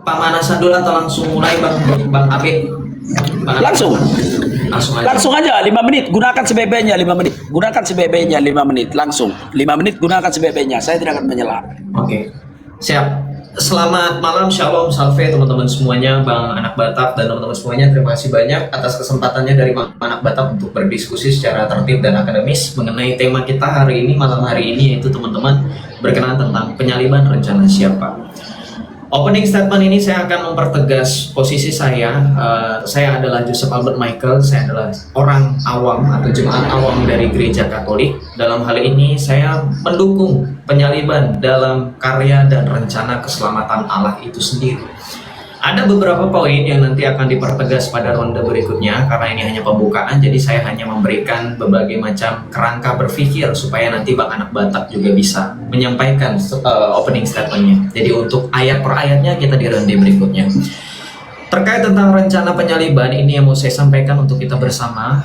pemanasan dulu atau langsung mulai Bang Abid? Langsung. Langsung aja. Langsung aja 5 menit, gunakan CBB-nya 5 menit. Gunakan CBB-nya 5 menit langsung. 5 menit gunakan CBB-nya. Saya tidak akan menyela. Oke. Siap. Selamat malam, shalom, salve teman-teman semuanya, Bang Anak Batak dan teman-teman semuanya. Terima kasih banyak atas kesempatannya dari Bang Anak Batak untuk berdiskusi secara tertib dan akademis mengenai tema kita hari ini, malam hari ini, yaitu teman-teman berkenaan tentang penyaliban rencana siapa. Opening statement ini saya akan mempertegas posisi saya. Saya adalah Joseph Albert Michael. Saya adalah orang awam atau jemaat awam dari Gereja Katolik. Dalam hal ini saya mendukung penyaliban dalam karya dan rencana keselamatan Allah itu sendiri. Ada beberapa poin yang nanti akan dipertegas pada ronde berikutnya, karena ini hanya pembukaan, jadi saya hanya memberikan berbagai macam kerangka berpikir supaya nanti Bang Anak Batak juga bisa menyampaikan opening statementnya. Jadi untuk ayat per ayatnya kita di ronde berikutnya. Terkait tentang rencana penyaliban, ini yang mau saya sampaikan untuk kita bersama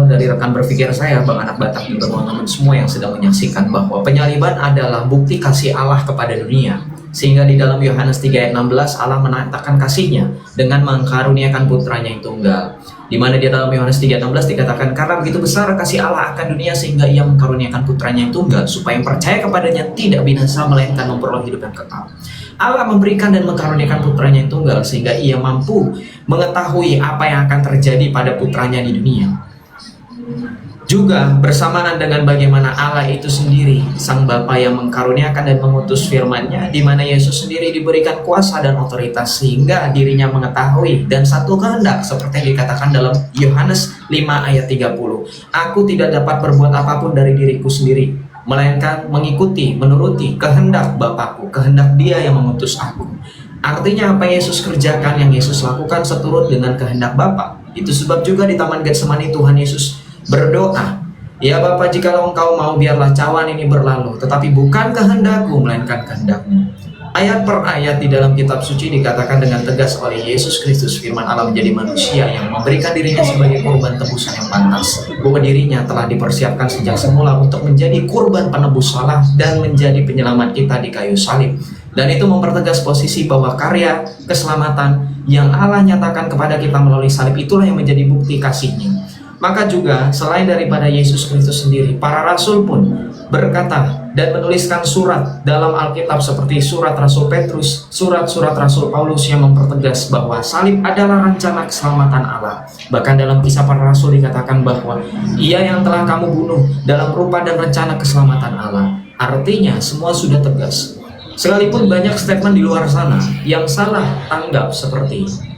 dari rekan berpikir saya, Bang Anak Batak, dan teman-teman semua yang sedang menyaksikan, bahwa penyaliban adalah bukti kasih Allah kepada dunia. Sehingga di dalam Yohanes 3 ayat 16 Allah menyatakan kasihnya dengan mengkaruniakan putranya yang tunggal. Di mana di dalam Yohanes 3 ayat 16 dikatakan, karena begitu besar kasih Allah akan dunia sehingga ia mengkaruniakan putranya yang tunggal, supaya yang percaya kepadanya tidak binasa melainkan memperoleh hidup yang kekal. Allah memberikan dan mengkaruniakan putranya yang tunggal sehingga ia mampu mengetahui apa yang akan terjadi pada putranya di dunia. Juga bersamaan dengan bagaimana Allah itu sendiri, Sang Bapa yang mengkaruniakan dan mengutus firman-Nya, di mana Yesus sendiri diberikan kuasa dan otoritas sehingga dirinya mengetahui dan satu kehendak, seperti yang dikatakan dalam Yohanes 5 ayat 30. Aku tidak dapat berbuat apapun dari diriku sendiri, melainkan mengikuti, menuruti kehendak Bapakku, kehendak Dia yang mengutus aku. Artinya apa Yesus kerjakan, yang Yesus lakukan seturut dengan kehendak Bapa. Itu sebab juga di Taman Getsemani Tuhan Yesus berdoa, ya Bapa, jikalau Engkau mau, biarlah cawan ini berlalu, tetapi bukan kehendakku melainkan kehendak-Mu. Ayat per ayat di dalam kitab suci dikatakan dengan tegas oleh Yesus Kristus, firman Allah menjadi manusia yang memberikan dirinya sebagai korban tebusan yang pantas, bahwa dirinya telah dipersiapkan sejak semula untuk menjadi kurban penebus salah dan menjadi penyelamat kita di kayu salib. Dan itu mempertegas posisi bahwa karya keselamatan yang Allah nyatakan kepada kita melalui salib itulah yang menjadi bukti kasih-Nya. Maka juga selain daripada Yesus Kristus sendiri, para rasul pun berkata dan menuliskan surat dalam Alkitab seperti surat Rasul Petrus, surat-surat Rasul Paulus yang mempertegas bahwa salib adalah rencana keselamatan Allah. Bahkan dalam Kisah Para Rasul dikatakan bahwa Ia yang telah kamu bunuh dalam rupa dan rencana keselamatan Allah. Artinya semua sudah tegas. Sekalipun banyak statement di luar sana yang salah tanggap, seperti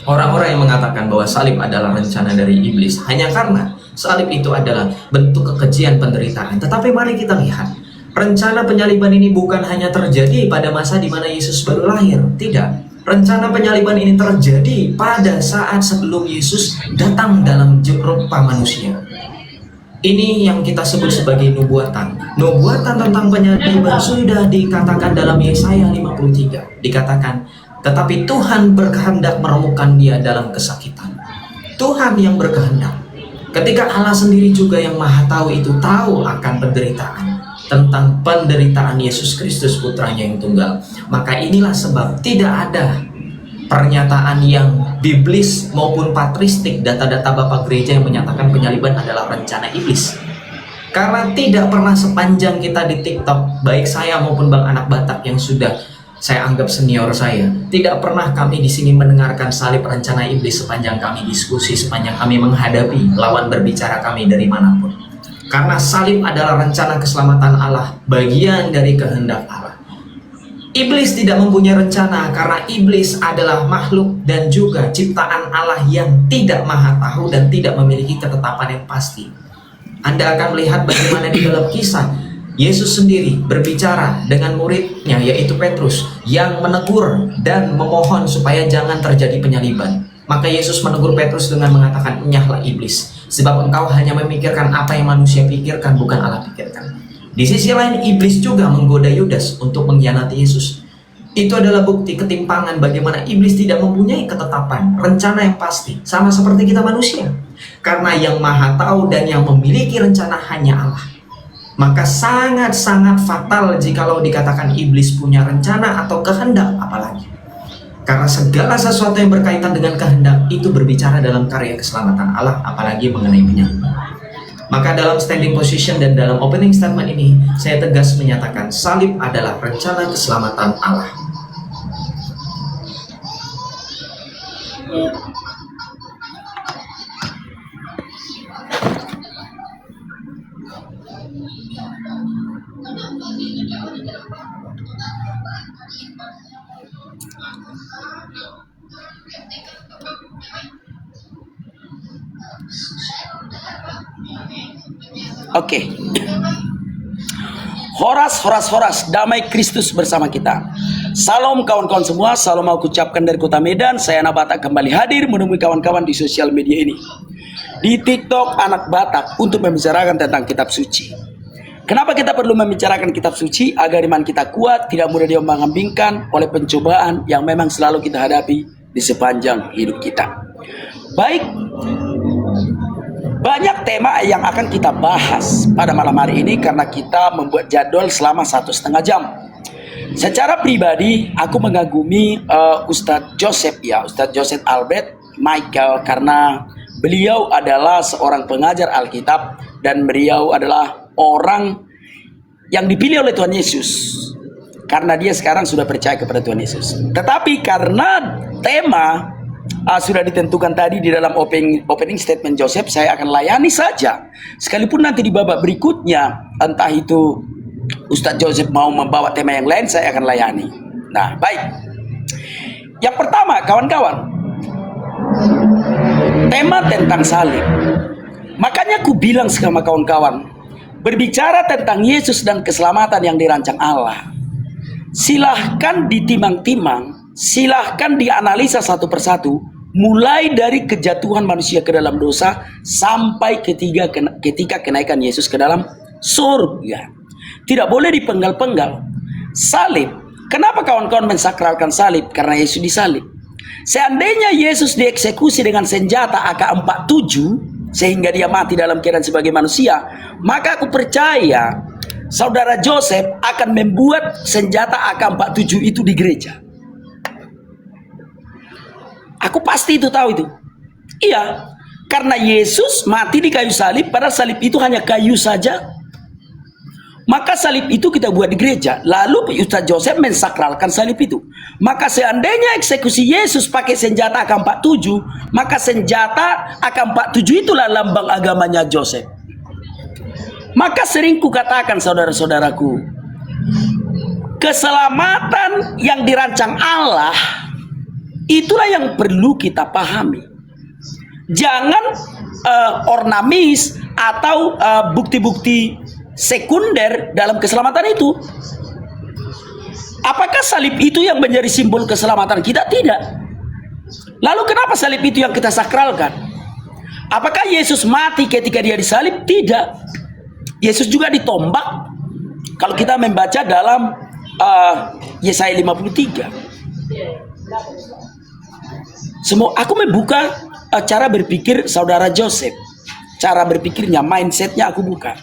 orang-orang yang mengatakan bahwa salib adalah rencana dari iblis hanya karena salib itu adalah bentuk kekejian penderitaan. Tetapi mari kita lihat, rencana penyaliban ini bukan hanya terjadi pada masa di mana Yesus baru lahir. Tidak. Rencana penyaliban ini terjadi pada saat sebelum Yesus datang dalam rupa manusia. Ini yang kita sebut sebagai nubuatan. Nubuatan tentang penyaliban sudah dikatakan dalam Yesaya 53. Dikatakan, tetapi Tuhan berkehendak meremukkan dia dalam kesakitan. Tuhan yang berkehendak. Ketika Allah sendiri juga yang maha tahu itu tahu akan penderitaan, tentang penderitaan Yesus Kristus putranya yang tunggal. Maka inilah sebab tidak ada pernyataan yang biblis maupun patristik, data-data Bapak Gereja yang menyatakan penyaliban adalah rencana iblis. Karena tidak pernah sepanjang kita di TikTok, baik saya maupun Bang Anak Batak yang sudah saya anggap senior saya, tidak pernah kami di sini mendengarkan salib rencana iblis sepanjang kami diskusi, sepanjang kami menghadapi lawan berbicara kami dari manapun. Karena salib adalah rencana keselamatan Allah, bagian dari kehendak Allah. Iblis tidak mempunyai rencana karena iblis adalah makhluk dan juga ciptaan Allah yang tidak maha tahu dan tidak memiliki ketetapan yang pasti. Anda akan melihat bagaimana di dalam kisah Yesus sendiri berbicara dengan muridnya, yaitu Petrus, yang menegur dan memohon supaya jangan terjadi penyaliban. Maka Yesus menegur Petrus dengan mengatakan, enyahlah iblis, sebab engkau hanya memikirkan apa yang manusia pikirkan, bukan Allah pikirkan. Di sisi lain, iblis juga menggoda Yudas untuk mengkhianati Yesus. Itu adalah bukti ketimpangan bagaimana iblis tidak mempunyai ketetapan, rencana yang pasti, sama seperti kita manusia. Karena yang maha tahu dan yang memiliki rencana hanya Allah. Maka sangat-sangat fatal jikalau dikatakan iblis punya rencana atau kehendak, apalagi. Karena segala sesuatu yang berkaitan dengan kehendak itu berbicara dalam karya keselamatan Allah, apalagi mengenai penyembah. Maka dalam standing position dan dalam opening statement ini, saya tegas menyatakan salib adalah rencana keselamatan Allah. Oke. Horas, damai Kristus bersama kita. Salam kawan-kawan semua, salam aku ucapkan dari kota Medan. Saya anak Batak kembali hadir menemui kawan-kawan di sosial media ini. Di TikTok anak Batak untuk membicarakan tentang kitab suci. Kenapa kita perlu membicarakan kitab suci? Agar iman kita kuat, tidak mudah diombang-ambingkan oleh pencobaan yang memang selalu kita hadapi di sepanjang hidup kita. Baik, banyak tema yang akan kita bahas pada malam hari ini karena kita membuat jadwal selama 1,5 jam. Secara pribadi, aku mengagumi Ustadz Joseph Albert Michael karena beliau adalah seorang pengajar Alkitab dan beliau adalah orang yang dipilih oleh Tuhan Yesus karena dia sekarang sudah percaya kepada Tuhan Yesus. Tetapi karena tema sudah ditentukan tadi di dalam opening statement Joseph, saya akan layani saja. Sekalipun nanti di babak berikutnya, entah itu Ustadz Joseph mau membawa tema yang lain, saya akan layani. Nah, baik. Yang pertama, kawan-kawan, tema tentang salib. Makanya aku bilang sama kawan-kawan, berbicara tentang Yesus dan keselamatan yang dirancang Allah, silahkan ditimang-timang, silahkan dianalisa satu persatu, mulai dari kejatuhan manusia ke dalam dosa sampai ketika kenaikan Yesus ke dalam surga. Tidak boleh dipenggal-penggal. Salib, kenapa kawan-kawan mensakralkan salib? Karena Yesus disalib. Seandainya Yesus dieksekusi dengan senjata AK-47 sehingga dia mati dalam keadaan sebagai manusia, maka aku percaya saudara Joseph akan membuat senjata AK-47 itu di gereja. Aku pasti itu tahu itu. Iya, karena Yesus mati di kayu salib, padahal salib itu hanya kayu saja. Maka salib itu kita buat di gereja. Lalu Ustadz Joseph mensakralkan salib itu. Maka seandainya eksekusi Yesus pakai senjata AK-47, maka senjata AK-47 itulah lambang agamanya Joseph. Maka sering kukatakan saudara-saudaraku, keselamatan yang dirancang Allah itulah yang perlu kita pahami. Jangan ornamis atau bukti-bukti sekunder dalam keselamatan itu. Apakah salib itu yang menjadi simbol keselamatan kita? Tidak. Lalu kenapa salib itu yang kita sakralkan? Apakah Yesus mati ketika dia disalib? Tidak. Yesus juga ditombak. Kalau kita membaca dalam Yesaya 53. Semua aku membuka cara berpikir saudara Joseph. Cara berpikirnya, mindsetnya aku buka.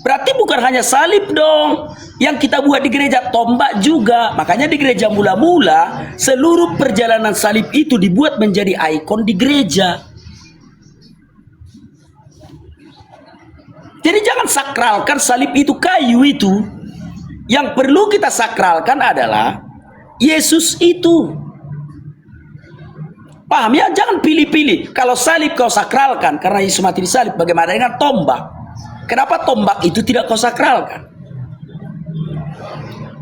Berarti bukan hanya salib dong yang kita buat di gereja, tombak juga. Makanya di gereja mula-mula seluruh perjalanan salib itu dibuat menjadi ikon di gereja. Jadi jangan sakralkan salib itu, kayu itu. Yang perlu kita sakralkan adalah Yesus itu. Paham ya? Jangan pilih-pilih. Kalau salib kau sakralkan karena Yesus mati di salib, bagaimana dengan tombak? Kenapa tombak itu tidak kau sakralkan?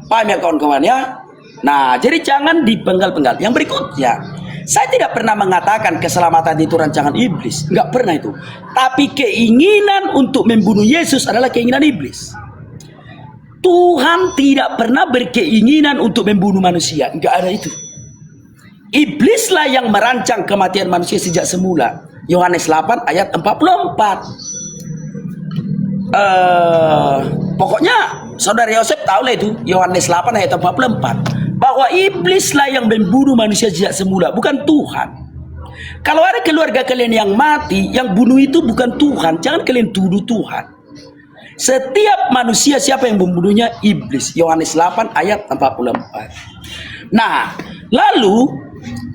Paham ya kawan-kawan ya? Nah, jadi jangan dipenggal-penggal. Yang berikutnya, saya tidak pernah mengatakan keselamatan itu rancangan iblis. Enggak pernah itu. Tapi keinginan untuk membunuh Yesus adalah keinginan iblis. Tuhan tidak pernah berkeinginan untuk membunuh manusia. Enggak ada itu. Iblislah yang merancang kematian manusia sejak semula. Yohanes 8 ayat 44. Pokoknya saudara Yosef tahu lah itu, Yohanes 8 ayat 44, bahwa iblislah yang membunuh manusia sejak semula, bukan Tuhan. Kalau ada keluarga kalian yang mati, yang bunuh itu bukan Tuhan. Jangan kalian tuduh Tuhan. Setiap manusia siapa yang membunuhnya? Iblis. Yohanes 8 ayat 44. Nah, Lalu,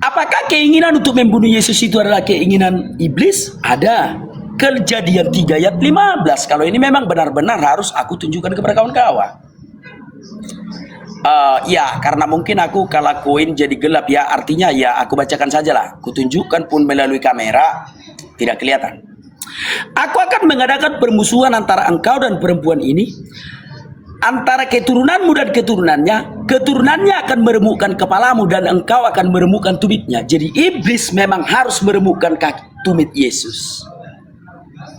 apakah keinginan untuk membunuh Yesus itu adalah keinginan iblis? Ada. Kejadian 3 ayat 15. Kalau ini memang benar-benar harus aku tunjukkan kepada kawan-kawan. Ya, karena mungkin aku kalau koin jadi gelap ya, artinya ya aku bacakan saja lah. Kutunjukkan pun melalui kamera, tidak kelihatan. Aku akan mengadakan permusuhan antara engkau dan perempuan ini, antara keturunanmu dan keturunannya akan meremukkan kepalamu dan engkau akan meremukkan tumitnya. Jadi iblis memang harus meremukkan kaki tumit Yesus.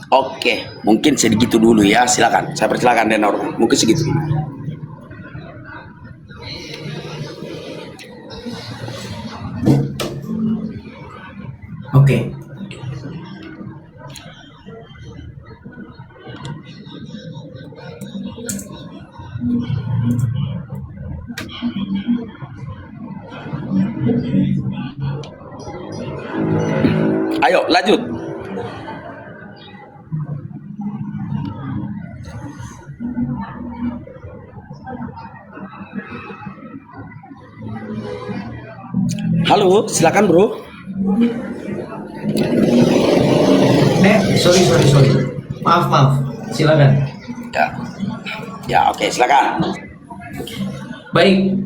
Oke, mungkin segitu dulu ya. Silakan, saya persilakan dan Norman. Mungkin segitu dulu. Oke. Ayo lanjut. Halo, silakan bro. Sorry. Maaf. Silakan. Ya, oke, silakan. Baik,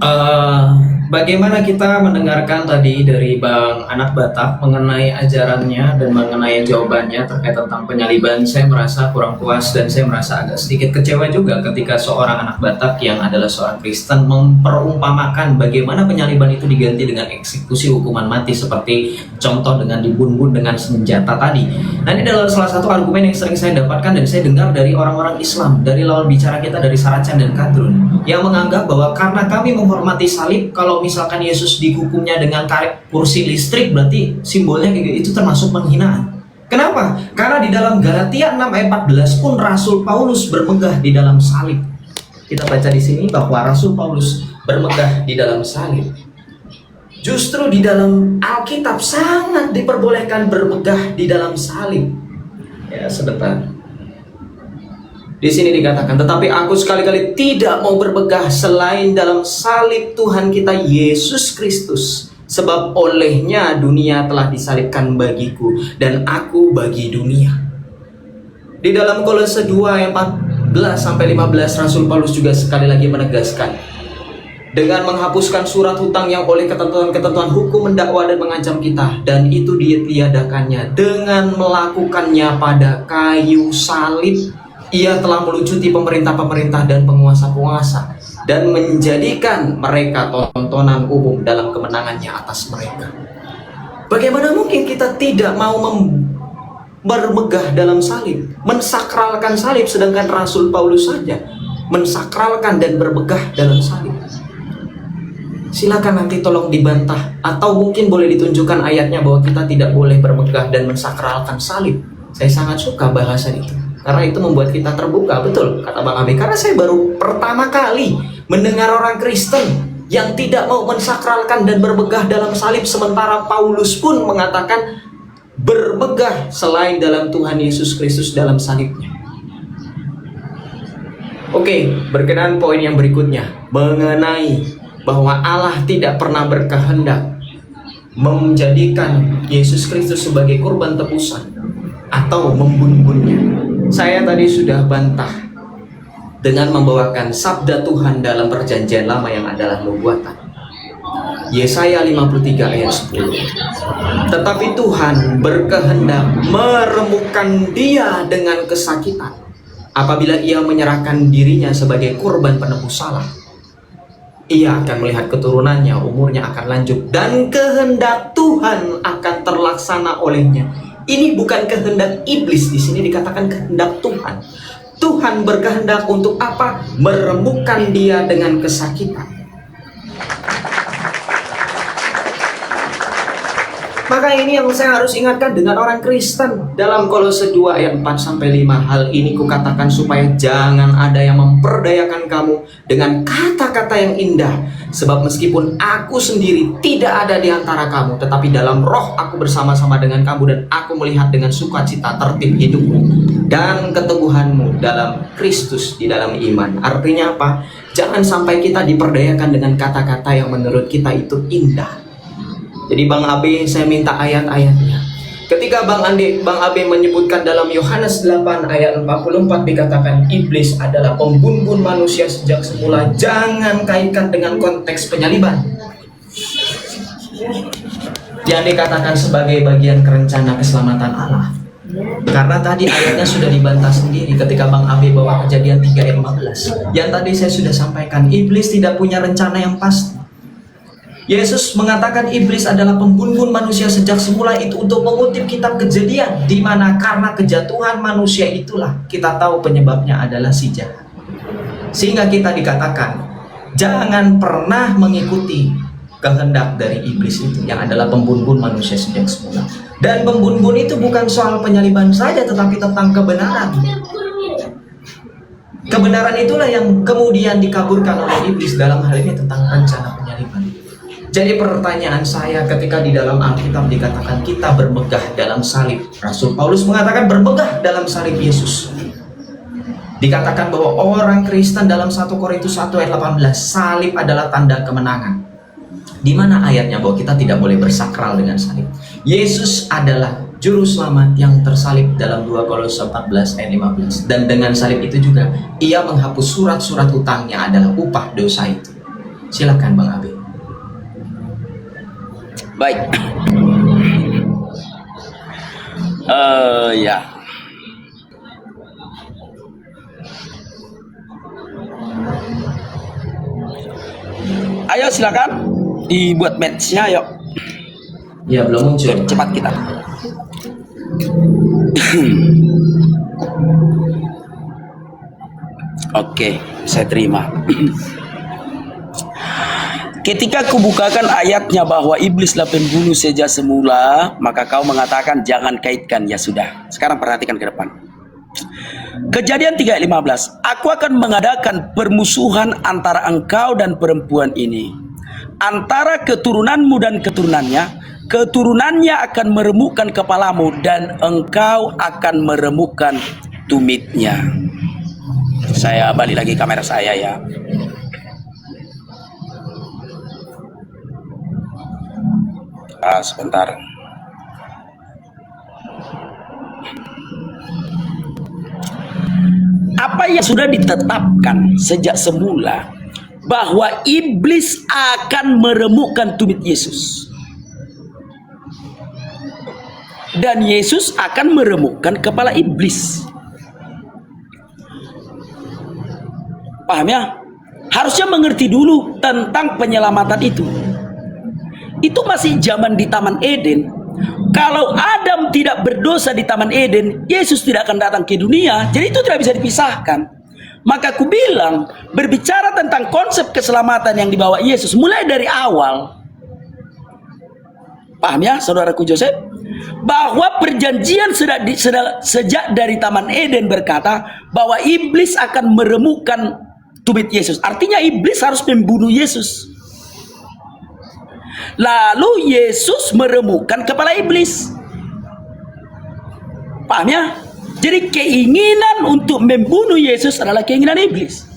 bagaimana kita mendengarkan tadi dari Bang Anak Batak mengenai ajarannya dan mengenai jawabannya terkait tentang penyaliban, saya merasa kurang puas dan saya merasa agak sedikit kecewa juga ketika seorang anak Batak yang adalah seorang Kristen memperumpamakan bagaimana penyaliban itu diganti dengan eksekusi hukuman mati seperti contoh dengan dibunuh dengan senjata tadi. Nah, ini adalah salah satu argumen yang sering saya dapatkan dan saya dengar dari orang-orang Islam, dari lawan bicara kita dari Saracen dan Kadrun, yang menganggap bahwa karena kami menghormati salib, kalau misalkan Yesus dihukumnya dengan kursi listrik, berarti simbolnya kayak gitu, itu termasuk penghinaan. Kenapa? Karena di dalam Galatia 6 ayat 14 pun Rasul Paulus bermegah di dalam salib. Kita baca di sini bahwa Rasul Paulus bermegah di dalam salib. Justru di dalam Alkitab sangat diperbolehkan bermegah di dalam salib. Ya, sebentar. Di sini dikatakan, tetapi aku sekali-kali tidak mau bermegah selain dalam salib Tuhan kita Yesus Kristus. Sebab olehnya dunia telah disalibkan bagiku dan aku bagi dunia. Di dalam Kolose 2 ayat 14-15 Rasul Paulus juga sekali lagi menegaskan, dengan menghapuskan surat hutang yang oleh ketentuan-ketentuan hukum mendakwa dan mengancam kita, dan itu ditiadakannya dengan melakukannya pada kayu salib. Ia telah melucuti pemerintah-pemerintah dan penguasa-penguasa dan menjadikan mereka tontonan umum dalam kemenangannya atas mereka. Bagaimana mungkin kita tidak mau bermegah dalam salib, mensakralkan salib, sedangkan Rasul Paulus saja mensakralkan dan bermegah dalam salib? Silakan nanti tolong dibantah, atau mungkin boleh ditunjukkan ayatnya bahwa kita tidak boleh bermegah dan mensakralkan salib. Saya sangat suka bahasa itu, karena itu membuat kita terbuka. Betul kata Bang Abi, karena saya baru pertama kali mendengar orang Kristen yang tidak mau mensakralkan dan bermegah dalam salib, sementara Paulus pun mengatakan bermegah selain dalam Tuhan Yesus Kristus dalam salibnya. Oke, berkenan poin yang berikutnya mengenai bahwa Allah tidak pernah berkehendak menjadikan Yesus Kristus sebagai kurban tebusan atau membunuhnya. Saya tadi sudah bantah dengan membawakan sabda Tuhan dalam perjanjian lama yang adalah nubuatan. Yesaya 53 ayat 10. Tetapi Tuhan berkehendak meremukkan dia dengan kesakitan apabila ia menyerahkan dirinya sebagai kurban penebus salah. Ia akan melihat keturunannya, umurnya akan lanjut, dan kehendak Tuhan akan terlaksana olehnya. Ini bukan kehendak iblis, di sini dikatakan kehendak Tuhan. Tuhan berkehendak untuk apa? Meremukkan dia dengan kesakitan. Maka ini yang saya harus ingatkan dengan orang Kristen. Dalam Kolose 2 ayat 4-5, hal ini kukatakan supaya jangan ada yang memperdayakan kamu dengan kata-kata yang indah. Sebab meskipun aku sendiri tidak ada di antara kamu, tetapi dalam roh aku bersama-sama dengan kamu, dan aku melihat dengan sukacita tertib hidupmu dan keteguhanmu dalam Kristus di dalam iman. Artinya apa? Jangan sampai kita diperdayakan dengan kata-kata yang menurut kita itu indah. Jadi Bang Abe, saya minta ayat-ayatnya. Ketika Bang Abe menyebutkan dalam Yohanes 8 ayat 44 dikatakan iblis adalah pembunuh manusia sejak semula, jangan kaitkan dengan konteks penyaliban yang dikatakan sebagai bagian rencana keselamatan Allah. Karena tadi ayatnya sudah dibantah sendiri ketika Bang Abe bawa Kejadian 3 ayat 15. Yang tadi saya sudah sampaikan, iblis tidak punya rencana yang pasti. Yesus mengatakan iblis adalah pembunuh manusia sejak semula, itu untuk mengutip kitab Kejadian, di mana karena kejatuhan manusia itulah kita tahu penyebabnya adalah si jahat. Sehingga kita dikatakan jangan pernah mengikuti kehendak dari iblis itu yang adalah pembunuh manusia sejak semula. Dan pembunuh itu bukan soal penyaliban saja, tetapi tentang kebenaran. Kebenaran itulah yang kemudian dikaburkan oleh iblis dalam hal ini tentang rencana penyaliban. Jadi pertanyaan saya, ketika di dalam Alkitab dikatakan kita bermegah dalam salib, Rasul Paulus mengatakan bermegah dalam salib Yesus. Dikatakan bahwa orang Kristen dalam 1 Korintus 1 ayat 18, salib adalah tanda kemenangan. Di mana ayatnya bahwa kita tidak boleh bersakral dengan salib? Yesus adalah juru selamat yang tersalib dalam 2 Korintus 14 ayat 15. Dan dengan salib itu juga ia menghapus surat-surat utangnya, adalah upah dosa itu. Silakan Bang Abe. Baik. Ya. Ayo silakan dibuat matchnya, yuk. Ya, belum muncul. Cepat kita. Oke, saya terima. Ketika kubukakan ayatnya bahwa iblislah pembunuh sejak semula, maka kau mengatakan jangan kaitkan. Ya sudah, sekarang perhatikan ke depan. Kejadian 3 ayat 15, aku akan mengadakan permusuhan antara engkau dan perempuan ini, antara keturunanmu dan keturunannya. Keturunannya akan meremukkan kepalamu dan engkau akan meremukkan tumitnya. Saya balik lagi kamera saya ya. Sebentar. Apa yang sudah ditetapkan sejak semula bahwa iblis akan meremukkan tumit Yesus, dan Yesus akan meremukkan kepala iblis. Paham ya? Harusnya mengerti dulu tentang penyelamatan itu. Itu masih zaman di Taman Eden. Kalau Adam tidak berdosa di Taman Eden, Yesus tidak akan datang ke dunia. Jadi itu tidak bisa dipisahkan. Maka aku bilang, berbicara tentang konsep keselamatan yang dibawa Yesus mulai dari awal. Paham ya, saudaraku Joseph? Bahwa perjanjian sejak dari Taman Eden berkata bahwa iblis akan meremukkan tumit Yesus. Artinya iblis harus membunuh Yesus. Lalu Yesus meremukkan kepala iblis. Paham ya? Jadi keinginan untuk membunuh Yesus adalah keinginan iblis.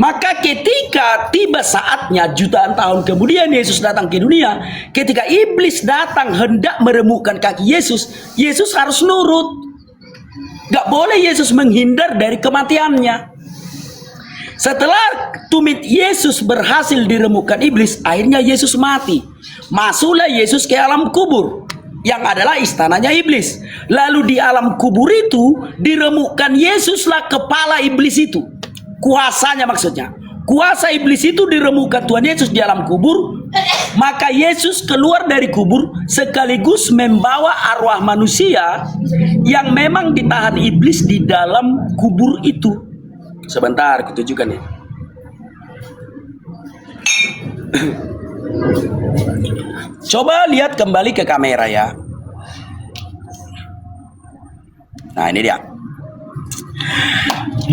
Maka ketika tiba saatnya jutaan tahun kemudian Yesus datang ke dunia, ketika iblis datang hendak meremukkan kaki Yesus, Yesus harus nurut. Gak boleh Yesus menghindar dari kematiannya. Setelah tumit Yesus berhasil diremukkan iblis, akhirnya Yesus mati. Masuklah Yesus ke alam kubur, yang adalah istananya iblis. Lalu di alam kubur itu diremukkan Yesuslah kepala iblis itu. Kuasanya maksudnya. Kuasa iblis itu diremukkan Tuhan Yesus di alam kubur. Maka Yesus keluar dari kubur sekaligus membawa arwah manusia yang memang ditahan iblis di dalam kubur itu. Sebentar, kutunjukkan ya. Coba lihat kembali ke kamera ya. Nah, ini dia.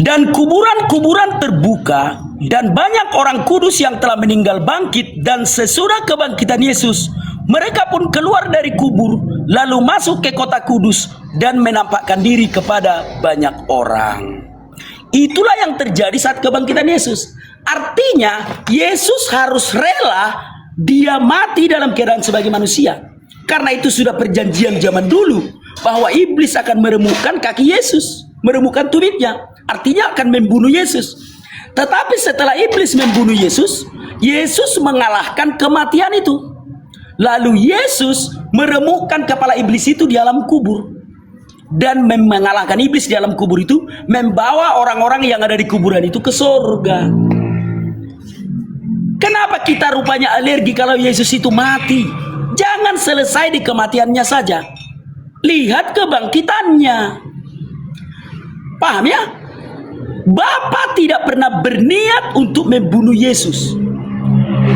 Dan kuburan-kuburan terbuka, dan banyak orang kudus yang telah meninggal bangkit, dan sesudah kebangkitan Yesus, mereka pun keluar dari kubur, lalu masuk ke kota kudus, dan menampakkan diri kepada banyak orang. Itulah yang terjadi saat kebangkitan Yesus. Artinya Yesus harus rela Dia mati dalam keadaan sebagai manusia. Karena itu sudah perjanjian zaman dulu bahwa iblis akan meremukkan kaki Yesus, meremukkan tumitnya, artinya akan membunuh Yesus. Tetapi setelah iblis membunuh Yesus, Yesus mengalahkan kematian itu. Lalu Yesus meremukkan kepala iblis itu di alam kubur, dan mengalahkan iblis di alam kubur itu, membawa orang-orang yang ada di kuburan itu ke surga. Kenapa kita rupanya alergi kalau Yesus itu mati? Jangan selesai di kematiannya saja, lihat kebangkitannya. Paham ya? Bapa tidak pernah berniat untuk membunuh Yesus.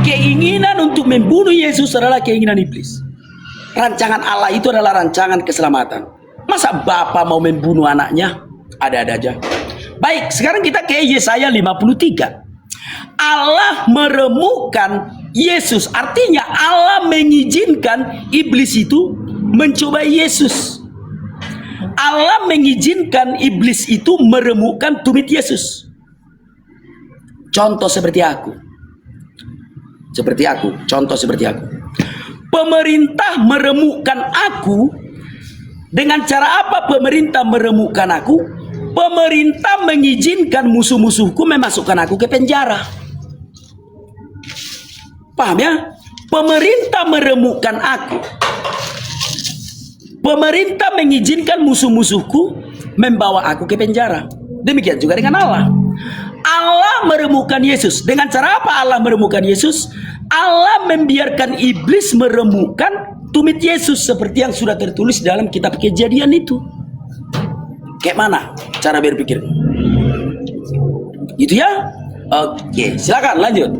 Keinginan untuk membunuh Yesus adalah keinginan iblis. Rancangan Allah itu adalah rancangan keselamatan. Masa Bapa mau membunuh anaknya? Ada-ada aja. Baik, sekarang kita ke Yesaya 53. Allah meremukkan Yesus, artinya Allah mengizinkan iblis itu mencobai Yesus. Allah mengizinkan iblis itu meremukkan tumit Yesus. Contoh seperti aku. Contoh seperti aku. Pemerintah meremukkan aku. Dengan cara apa pemerintah meremukkan aku? Pemerintah mengizinkan musuh-musuhku memasukkan aku ke penjara. Paham ya? Pemerintah meremukkan aku. Pemerintah mengizinkan musuh-musuhku membawa aku ke penjara. Demikian juga dengan Allah. Allah meremukkan Yesus. Dengan cara apa Allah meremukkan Yesus? Allah membiarkan iblis meremukkan tumit Yesus, seperti yang sudah tertulis dalam kitab Kejadian itu. Kayak mana cara berpikir? Gitu ya? Oke, silakan lanjut.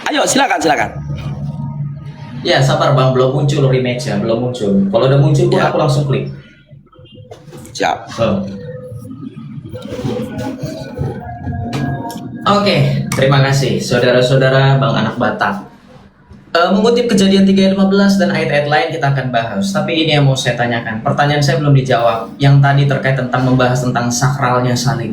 Ayo, silakan. Ya, sabar Bang, belum muncul rematch ya, belum muncul. Kalau udah muncul pun Ya. aku langsung klik. Siap. Oke, terima kasih saudara-saudara Bang Anak Batak. Mengutip Kejadian 3:15 dan ayat-ayat lain kita akan bahas. Tapi ini yang mau saya tanyakan. Pertanyaan saya belum dijawab. Yang tadi terkait tentang membahas tentang sakralnya salib.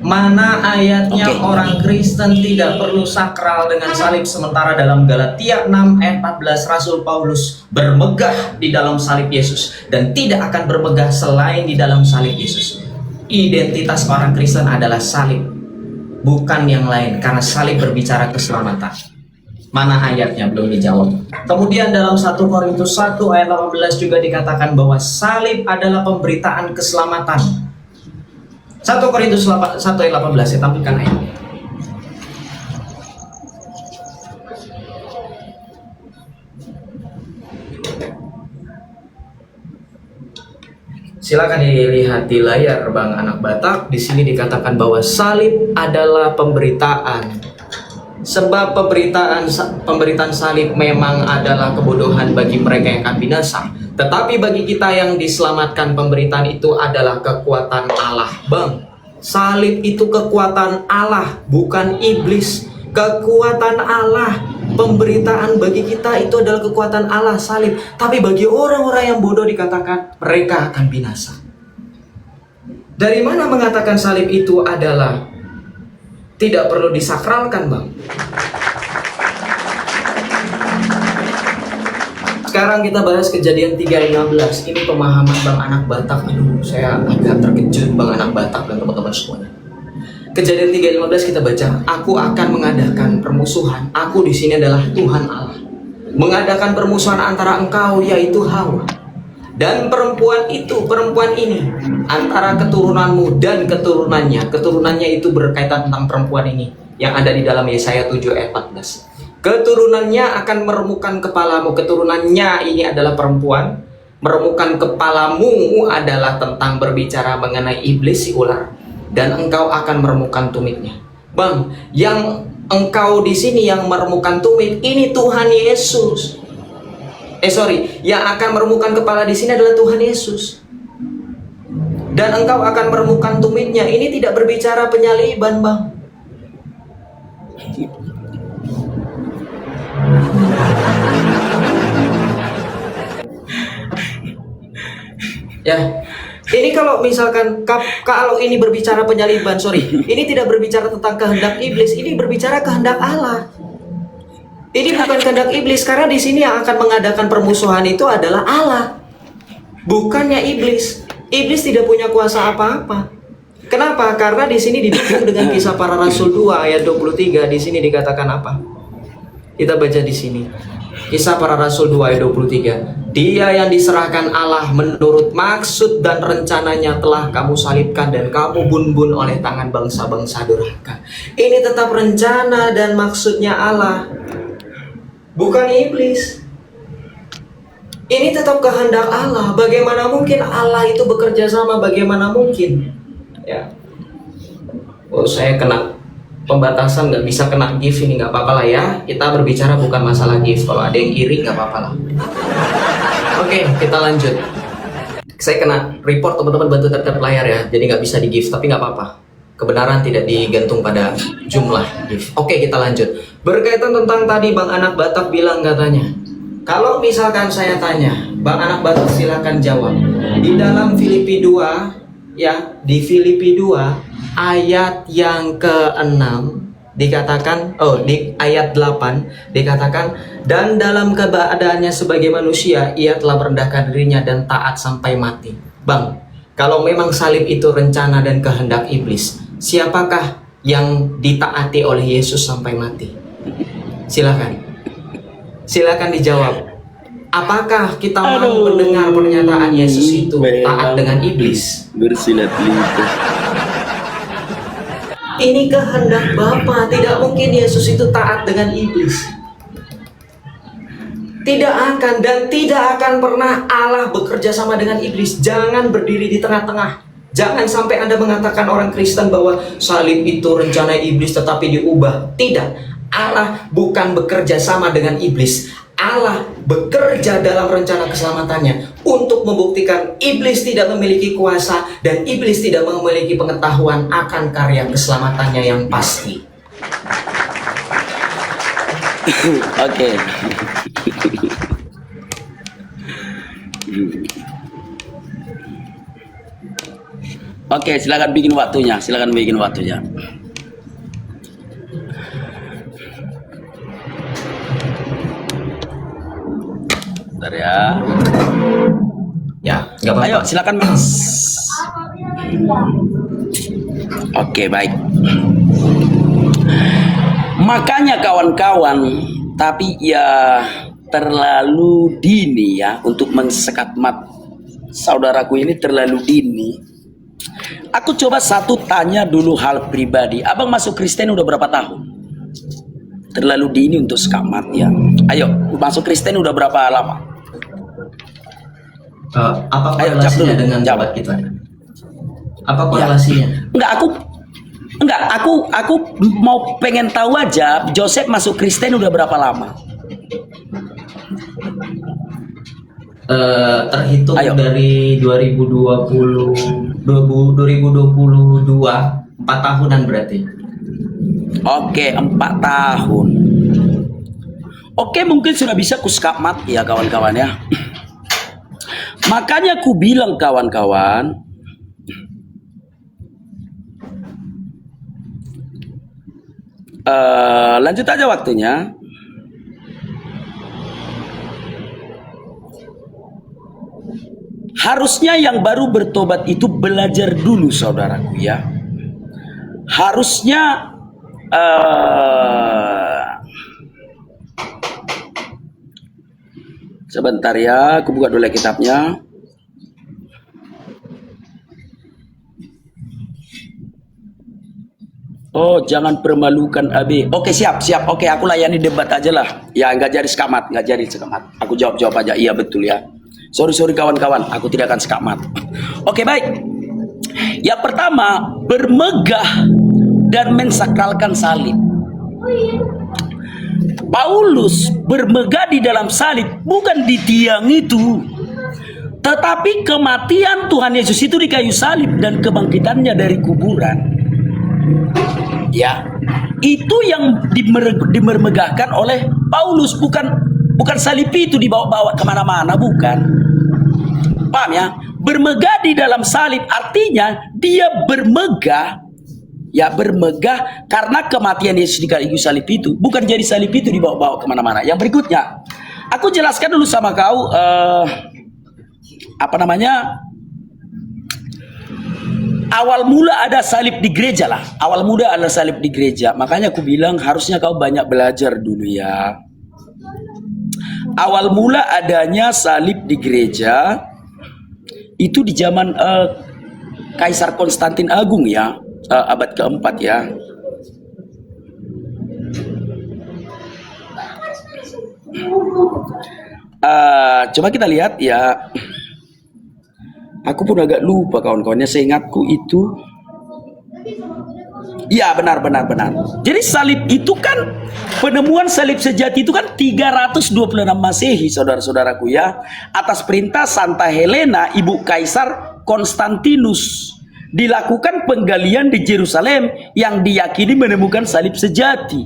Mana ayatnya Oke. orang Kristen tidak perlu sakral dengan salib, sementara dalam Galatia 6 ayat 14 Rasul Paulus bermegah di dalam salib Yesus dan tidak akan bermegah selain di dalam salib Yesus. Identitas orang Kristen adalah salib, bukan yang lain, karena salib berbicara keselamatan. Mana ayatnya belum dijawab. Kemudian dalam 1 Korintus 1 ayat 18 juga dikatakan bahwa salib adalah pemberitaan keselamatan. 1 Korintus 1 ayat 18, saya tampilkan ayatnya. Silakan dilihat di layar Bang Anak Batak. Di sini dikatakan bahwa salib adalah pemberitaan. Sebab pemberitaan salib memang adalah kebodohan bagi mereka yang akan binasa. Tetapi bagi kita yang diselamatkan, pemberitaan itu adalah kekuatan Allah. Bang, salib itu kekuatan Allah, bukan iblis. Kekuatan Allah. Pemberitaan bagi kita itu adalah kekuatan Allah, salib. Tapi bagi orang-orang yang bodoh dikatakan mereka akan binasa. Dari mana mengatakan salib itu adalah tidak perlu disakralkan, Bang? Sekarang kita bahas Kejadian 3:15. Ini pemahaman Bang Anak Batak. Aduh, saya agak terkejut Bang Anak Batak dan teman-teman semuanya. Kejadian 3:15 kita baca, aku akan mengadakan permusuhan. Aku di sini adalah Tuhan Allah. Mengadakan permusuhan antara engkau, yaitu Hawa, dan perempuan ini, antara keturunanmu dan keturunannya. Keturunannya itu berkaitan tentang perempuan ini yang ada di dalam Yesaya 7 ayat 14. Keturunannya akan meremukkan kepalamu. Keturunannya ini adalah perempuan. Meremukkan kepalamu adalah tentang berbicara mengenai iblis, si ular. Dan engkau akan meremukkan tumitnya. Bang, yang engkau di sini yang meremukkan tumit, ini Tuhan Yesus. Yang akan meremukkan kepala di sini adalah Tuhan Yesus. Dan engkau akan meremukkan tumitnya. Ini tidak berbicara penyaliban, Bang. Ya, ini kalau misalkan kalau ini berbicara penyaliban, ini tidak berbicara tentang kehendak iblis, ini berbicara kehendak Allah. Ini bukan kehendak iblis, karena di sini yang akan mengadakan permusuhan itu adalah Allah, bukannya iblis. Iblis tidak punya kuasa apa-apa. Kenapa? Karena di sini didukung dengan Kisah Para Rasul 2 ayat 23. Di sini dikatakan apa? Kita baca di sini. Kisah Para Rasul 2 ayat 23. Dia yang diserahkan Allah menurut maksud dan rencananya telah kamu salibkan dan kamu bun-bun oleh tangan bangsa-bangsa durhaka. Ini tetap rencana dan maksudnya Allah, bukan iblis. Ini tetap kehendak Allah. Bagaimana mungkin Allah itu bekerja sama? Bagaimana mungkin? Ya. Oh, saya kena pembatasan, nggak bisa kena gift ini, nggak apa-apa lah ya. Kita berbicara bukan masalah gift. Kalau ada yang iri nggak apa-apa lah. Oke, kita lanjut. Saya kena report, teman-teman bantu tertip layar ya. Jadi nggak bisa di gift, tapi nggak apa-apa. Kebenaran tidak digantung pada jumlah gift. Oke, kita lanjut. Berkaitan tentang tadi Bang Anak Batak bilang katanya, kalau misalkan saya tanya, Bang Anak Batak silakan jawab. Di dalam Filipi 2 ya, di Filipi 2 ayat yang ke-6 dikatakan, di ayat 8 dikatakan, dan dalam keadaannya sebagai manusia ia telah merendahkan dirinya dan taat sampai mati. Bang, kalau memang salib itu rencana dan kehendak iblis, siapakah yang ditaati oleh Yesus sampai mati? Silakan dijawab. Apakah kita mau mendengar pernyataan Yesus itu taat dengan iblis? Bersilat lidah. Ini kehendak Bapa. Tidak mungkin Yesus itu taat dengan iblis. Tidak akan, dan tidak akan pernah Allah bekerja sama dengan iblis. Jangan berdiri di tengah-tengah. Jangan sampai Anda mengatakan orang Kristen bahwa salib itu rencana iblis tetapi diubah. Tidak. Allah bukan bekerja sama dengan iblis. Allah bekerja dalam rencana keselamatannya untuk membuktikan iblis tidak memiliki kuasa dan iblis tidak memiliki pengetahuan akan karya keselamatannya yang pasti. Oke. Oke, silakan bikin waktunya. Bentar ya. Ya, nggak apa-apa. Ayo, silakan Mas. Oke, baik. Makanya kawan-kawan, tapi ya terlalu dini ya untuk mensekat mat saudaraku ini, terlalu dini. Aku coba tanya dulu hal pribadi. Abang masuk Kristen udah berapa tahun? Terlalu dini untuk skamat ya. Ayo, masuk Kristen udah berapa lama? Apa korelasinya dengan jawab kita? Apa korelasinya? Aku mau pengen tahu aja, Joseph masuk Kristen udah berapa lama? Terhitung dari 2022, 4 tahunan berarti. Oke, 4 tahun. Oke, mungkin sudah bisa kuskamat ya kawan-kawan ya. Makanya ku bilang kawan-kawan, lanjut aja waktunya. Harusnya yang baru bertobat itu belajar dulu saudaraku ya. Harusnya sebentar ya, aku buka dulu kitabnya. Oh, jangan permalukan AB. Oke, siap. Oke, aku layani debat aja lah. Ya, nggak jadi skamat. Aku jawab aja. Iya betul ya. Sorry kawan-kawan, aku tidak akan skamat. Oke, baik. Yang pertama, bermegah dan mensakralkan salib. Paulus bermegah di dalam salib, bukan di tiang itu, tetapi kematian Tuhan Yesus itu di kayu salib dan kebangkitannya dari kuburan. Ya, itu yang dimermegahkan oleh Paulus, bukan salib itu dibawa-bawa kemana-mana, bukan. Paham ya? Bermegah di dalam salib artinya dia bermegah, ya bermegah karena kematian Yesus di kayu salib itu. Bukan jadi salib itu dibawa-bawa kemana-mana. Yang berikutnya, aku jelaskan dulu sama kau apa namanya, awal mula ada salib di gereja lah. Awal mula ada salib di gereja. Makanya aku bilang harusnya kau banyak belajar dulu ya. Awal mula adanya salib di gereja itu di zaman Kaisar Konstantin Agung ya, abad keempat ya. Coba kita lihat ya. Aku pun agak lupa kawan-kawannya, seingatku itu. Ya benar. Jadi salib itu kan, penemuan salib sejati itu kan 326 Masehi, saudara-saudaraku ya. Atas perintah Santa Helena, ibu Kaisar Konstantinus. Dilakukan penggalian di Yerusalem yang diyakini menemukan salib sejati,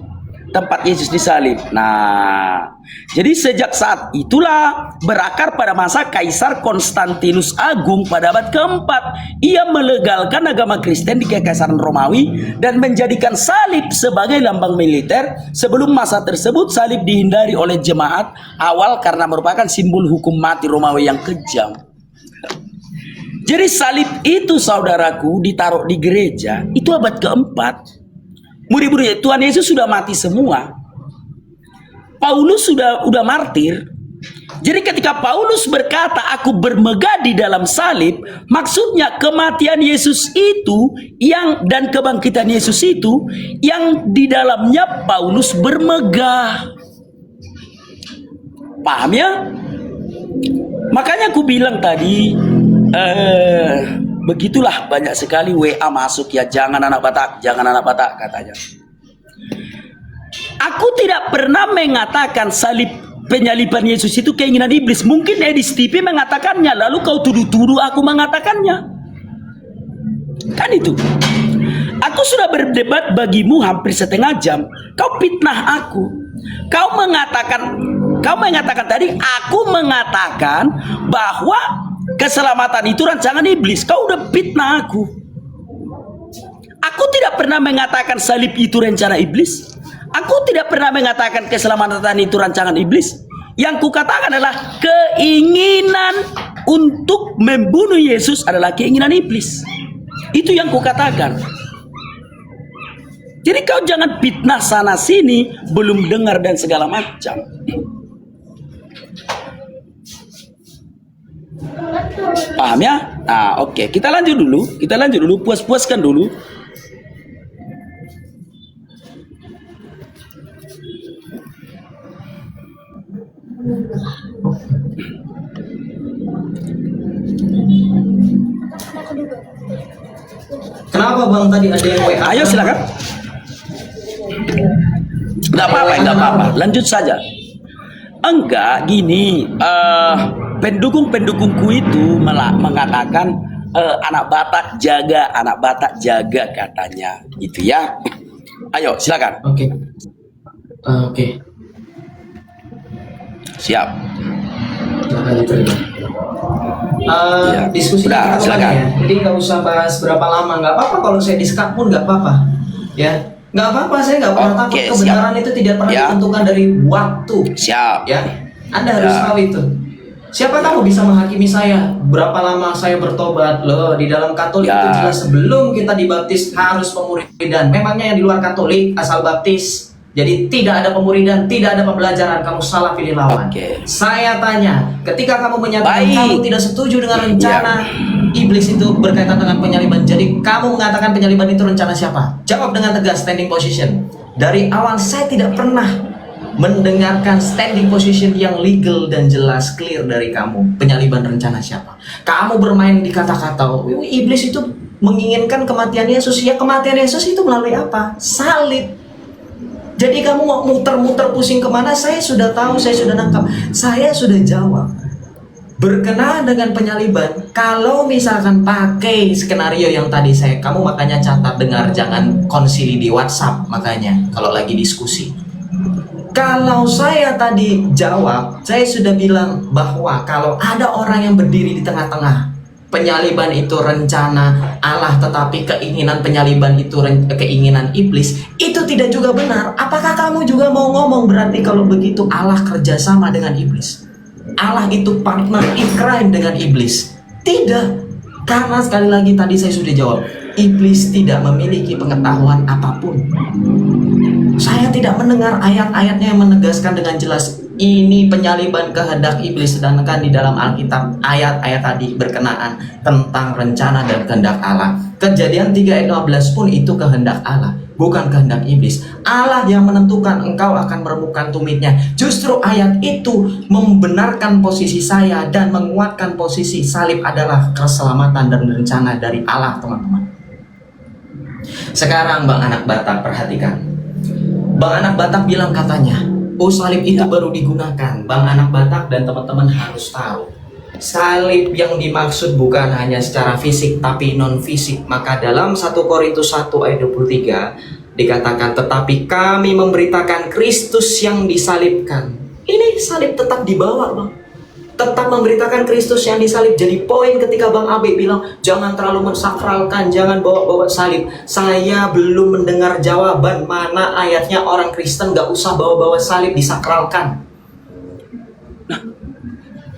tempat Yesus disalib. Nah, jadi sejak saat itulah berakar pada masa Kaisar Konstantinus Agung pada abad keempat. Ia melegalkan agama Kristen di Kekaisaran Romawi dan menjadikan salib sebagai lambang militer. Sebelum masa tersebut, salib dihindari oleh jemaat awal karena merupakan simbol hukum mati Romawi yang kejam. Jadi salib itu, saudaraku, ditaruh di gereja itu abad keempat. Murid-murid Tuhan Yesus sudah mati semua. Paulus sudah martir. Jadi ketika Paulus berkata aku bermegah di dalam salib, maksudnya kematian Yesus itu dan kebangkitan Yesus itu yang di dalamnya Paulus bermegah. Paham ya? Makanya aku bilang tadi, begitulah banyak sekali WA masuk ya, jangan anak Batak katanya. Aku tidak pernah mengatakan salib penyaliban Yesus itu keinginan iblis. Mungkin Edis TV mengatakannya, lalu kau tuduh-tuduh aku mengatakannya. Kan itu. Aku sudah berdebat bagimu hampir setengah jam. Kau fitnah aku. Kau mengatakan tadi, aku mengatakan bahwa keselamatan itu rancangan iblis. Kau udah fitnah aku. Aku tidak pernah mengatakan salib itu rencana iblis. Aku tidak pernah mengatakan keselamatan itu rancangan iblis. Yang kukatakan adalah keinginan untuk membunuh Yesus adalah keinginan iblis. Itu yang kukatakan. Jadi kau jangan fitnah sana sini, belum dengar dan segala macam. Paham ya? Nah, oke. Kita lanjut dulu. Puas-puaskan dulu. Kenapa bang tadi ada yang WA? Ayo silakan. Enggak apa-apa. Lanjut saja. Enggak, gini. Pendukung-pendukungku itu malah mengatakan anak Batak jaga katanya, gitu ya. Ayo silakan. Oke. Siap. Diskusi udah, silakan. Ya. Jadi nggak usah bahas berapa lama, nggak apa-apa kalau saya diskat pun nggak apa-apa, ya nggak apa-apa, saya nggak pernah takut. Kebenaran itu tidak pernah ditentukan dari waktu. Siap. Ya, Anda harus tahu itu. Siapa kamu bisa menghakimi saya? Berapa lama saya bertobat? Loh, di dalam Katolik itu jelas sebelum kita dibaptis harus pemuridan. Memangnya yang di luar Katolik asal baptis? Jadi tidak ada pemuridan, tidak ada pembelajaran, kamu salah pilih lawan. Saya tanya, ketika kamu menyatakan kamu tidak setuju dengan rencana iblis itu berkaitan dengan penyaliban, jadi kamu mengatakan penyaliban itu rencana siapa? Jawab dengan tegas, standing position. Dari awal saya tidak pernah mendengarkan standing position yang legal dan jelas, clear dari kamu. Penyaliban rencana siapa? Kamu bermain di kata-kata, iblis itu menginginkan kematian Yesus. Ya, kematian Yesus itu melalui apa? Salib. Jadi kamu mau muter-muter pusing kemana? Saya sudah tahu, saya sudah nangkap, saya sudah jawab. Berkenaan dengan penyaliban, kalau misalkan pakai skenario yang tadi kamu makanya catat, dengar, jangan konsili di WhatsApp makanya kalau lagi diskusi. Kalau saya tadi jawab, saya sudah bilang bahwa kalau ada orang yang berdiri di tengah-tengah, penyaliban itu rencana Allah, tetapi keinginan penyaliban itu keinginan iblis, itu tidak juga benar. Apakah kamu juga mau ngomong berarti kalau begitu Allah kerjasama dengan iblis? Allah itu partner in crime dengan iblis? Tidak. Karena sekali lagi tadi saya sudah jawab, iblis tidak memiliki pengetahuan apapun. Saya tidak mendengar ayat-ayatnya yang menegaskan dengan jelas ini penyaliban kehendak iblis, sedangkan di dalam Alkitab ayat-ayat tadi berkenaan tentang rencana dan kehendak Allah. Kejadian 3 ayat 15 pun itu kehendak Allah, bukan kehendak iblis. Allah yang menentukan engkau akan meremukkan tumitnya. Justru ayat itu membenarkan posisi saya dan menguatkan posisi salib adalah keselamatan dan rencana dari Allah, teman-teman. Sekarang Bang Anak Batak perhatikan. Bang Anak Batak bilang katanya, oh salib itu baru digunakan. Bang Anak Batak dan teman-teman harus tahu, salib yang dimaksud bukan hanya secara fisik tapi non fisik. Maka dalam 1 Korintus 1 ayat 23 dikatakan, tetapi kami memberitakan Kristus yang disalibkan. Ini salib tetap dibawa, Bang. Tetap memberitakan Kristus yang disalib. Jadi poin ketika Bang Abe bilang jangan terlalu mensakralkan, jangan bawa-bawa salib, saya belum mendengar jawaban mana ayatnya orang Kristen gak usah bawa-bawa salib disakralkan. Nah,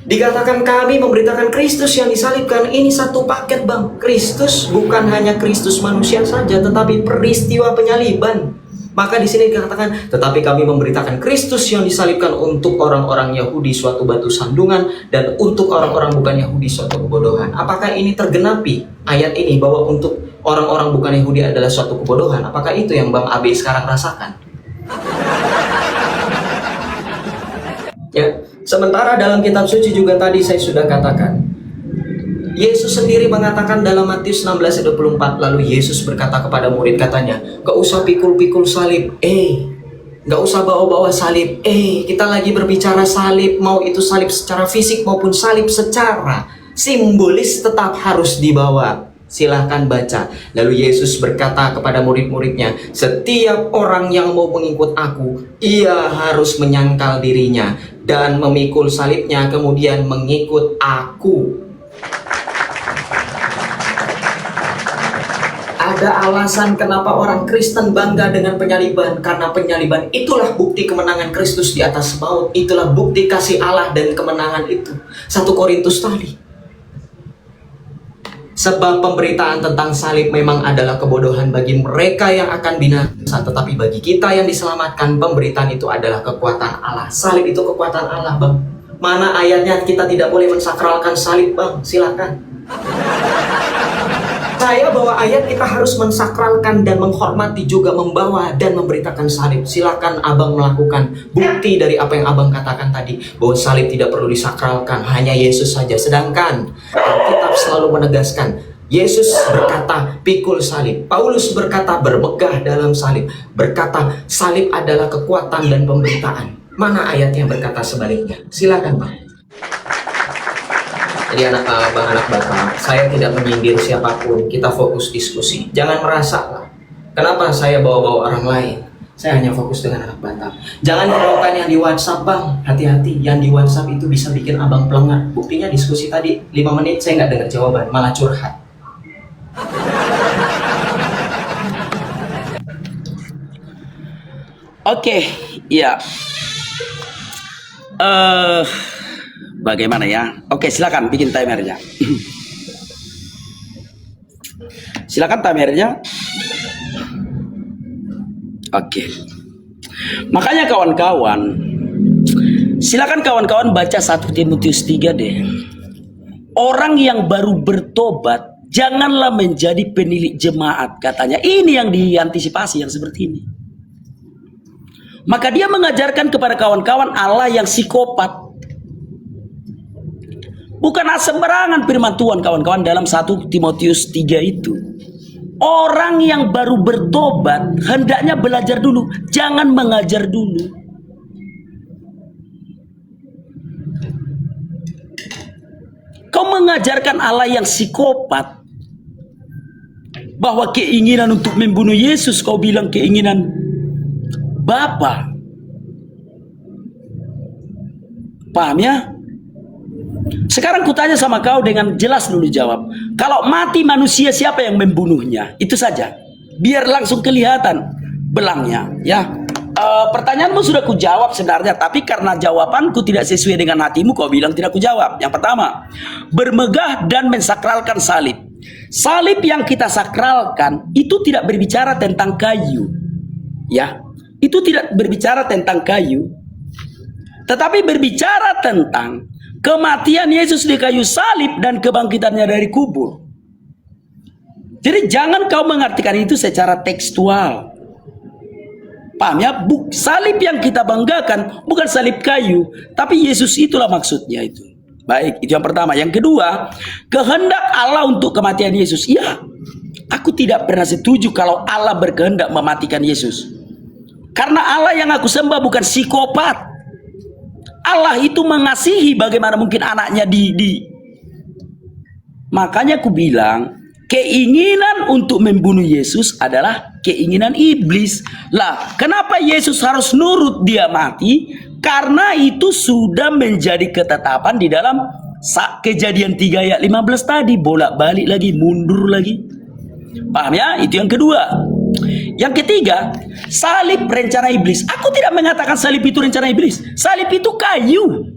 dikatakan kami memberitakan Kristus yang disalibkan. Ini satu paket, Bang. Kristus bukan hanya Kristus manusia saja, tetapi peristiwa penyaliban. Maka di sini dikatakan, tetapi kami memberitakan Kristus yang disalibkan untuk orang-orang Yahudi suatu batu sandungan dan untuk orang-orang bukan Yahudi suatu kebodohan. Apakah ini tergenapi ayat ini bahwa untuk orang-orang bukan Yahudi adalah suatu kebodohan? Apakah itu yang Bang Abe sekarang rasakan? Ya, sementara dalam kitab suci juga tadi saya sudah katakan, Yesus sendiri mengatakan dalam Matius 16 ayat 24, lalu Yesus berkata kepada murid katanya, gak usah pikul-pikul salib, gak usah bawa-bawa salib, kita lagi berbicara salib, mau itu salib secara fisik maupun salib secara simbolis tetap harus dibawa. Silahkan baca. Lalu Yesus berkata kepada murid-muridnya, setiap orang yang mau mengikut aku, ia harus menyangkal dirinya dan memikul salibnya kemudian mengikut aku. Ada alasan kenapa orang Kristen bangga dengan penyaliban, karena penyaliban itulah bukti kemenangan Kristus di atas maut, itulah bukti kasih Allah dan kemenangan itu. 1 Korintus tadi. Sebab pemberitaan tentang salib memang adalah kebodohan bagi mereka yang akan binasa, tetapi bagi kita yang diselamatkan pemberitaan itu adalah kekuatan Allah. Salib itu kekuatan Allah, Bang. Mana ayatnya kita tidak boleh mensakralkan salib, Bang? Silakan. Saya bawa ayat kita harus mensakralkan dan menghormati juga membawa dan memberitakan salib. Silakan abang melakukan bukti dari apa yang abang katakan tadi, bahwa salib tidak perlu disakralkan, hanya Yesus saja. Sedangkan Alkitab selalu menegaskan, Yesus berkata pikul salib, Paulus berkata bermegah dalam salib, berkata salib adalah kekuatan dan pemberitaan. Mana ayat yang berkata sebaliknya? Silakan, Bang. Jadi Bang Anak Batak, saya tidak menyindir siapapun, kita fokus diskusi. Jangan merasa lah, kenapa saya bawa-bawa orang lain? Saya hanya fokus dengan Anak Batak. Jangan hiraukan yang di WhatsApp, Bang. Hati-hati, yang di WhatsApp itu bisa bikin abang pelengah. Buktinya diskusi tadi 5 menit saya nggak dengar jawaban, malah curhat. Oke, ya. Bagaimana ya? Oke, silakan bikin timernya. Silakan timernya. Oke. Makanya kawan-kawan, silakan kawan-kawan baca 1 Timotius 3 deh. Orang yang baru bertobat janganlah menjadi penilik jemaat, katanya. Ini yang diantisipasi yang seperti ini. Maka dia mengajarkan kepada kawan-kawan Allah yang psikopat. Bukan sembarangan firman Tuhan, kawan-kawan, dalam 1 Timotius 3 itu. Orang yang baru bertobat hendaknya belajar dulu, jangan mengajar dulu. Kau mengajarkan Allah yang psikopat bahwa keinginan untuk membunuh Yesus, kau bilang keinginan Bapa. Paham ya? Sekarang kutanya sama kau dengan jelas dulu jawab. Kalau mati manusia siapa yang membunuhnya? Itu saja. Biar langsung kelihatan belangnya. Ya. Pertanyaanmu sudah kujawab sebenarnya, tapi karena jawabanku tidak sesuai dengan hatimu, kau bilang tidak kujawab. Yang pertama, bermegah dan mensakralkan salib. Salib yang kita sakralkan itu tidak berbicara tentang kayu, ya. Itu tidak berbicara tentang kayu, tetapi berbicara tentang kematian Yesus di kayu salib dan kebangkitannya dari kubur. Jadi jangan kau mengartikan itu secara tekstual. Paham ya? Salib yang kita banggakan bukan salib kayu, tapi Yesus itulah maksudnya itu. Baik, itu yang pertama. Yang kedua, kehendak Allah untuk kematian Yesus. Ya, aku tidak pernah setuju kalau Allah berkehendak mematikan Yesus. Karena Allah yang aku sembah bukan psikopat. Allah itu mengasihi, bagaimana mungkin anaknya Makanya aku bilang, keinginan untuk membunuh Yesus adalah keinginan iblis. Lah, kenapa Yesus harus nurut dia mati? Karena itu sudah menjadi ketetapan di dalam Kejadian 3 ayat 15 tadi. Bolak-balik lagi, mundur lagi. Paham ya? Itu yang kedua. Yang ketiga, salib rencana iblis. Aku tidak mengatakan salib itu rencana iblis. Salib itu kayu.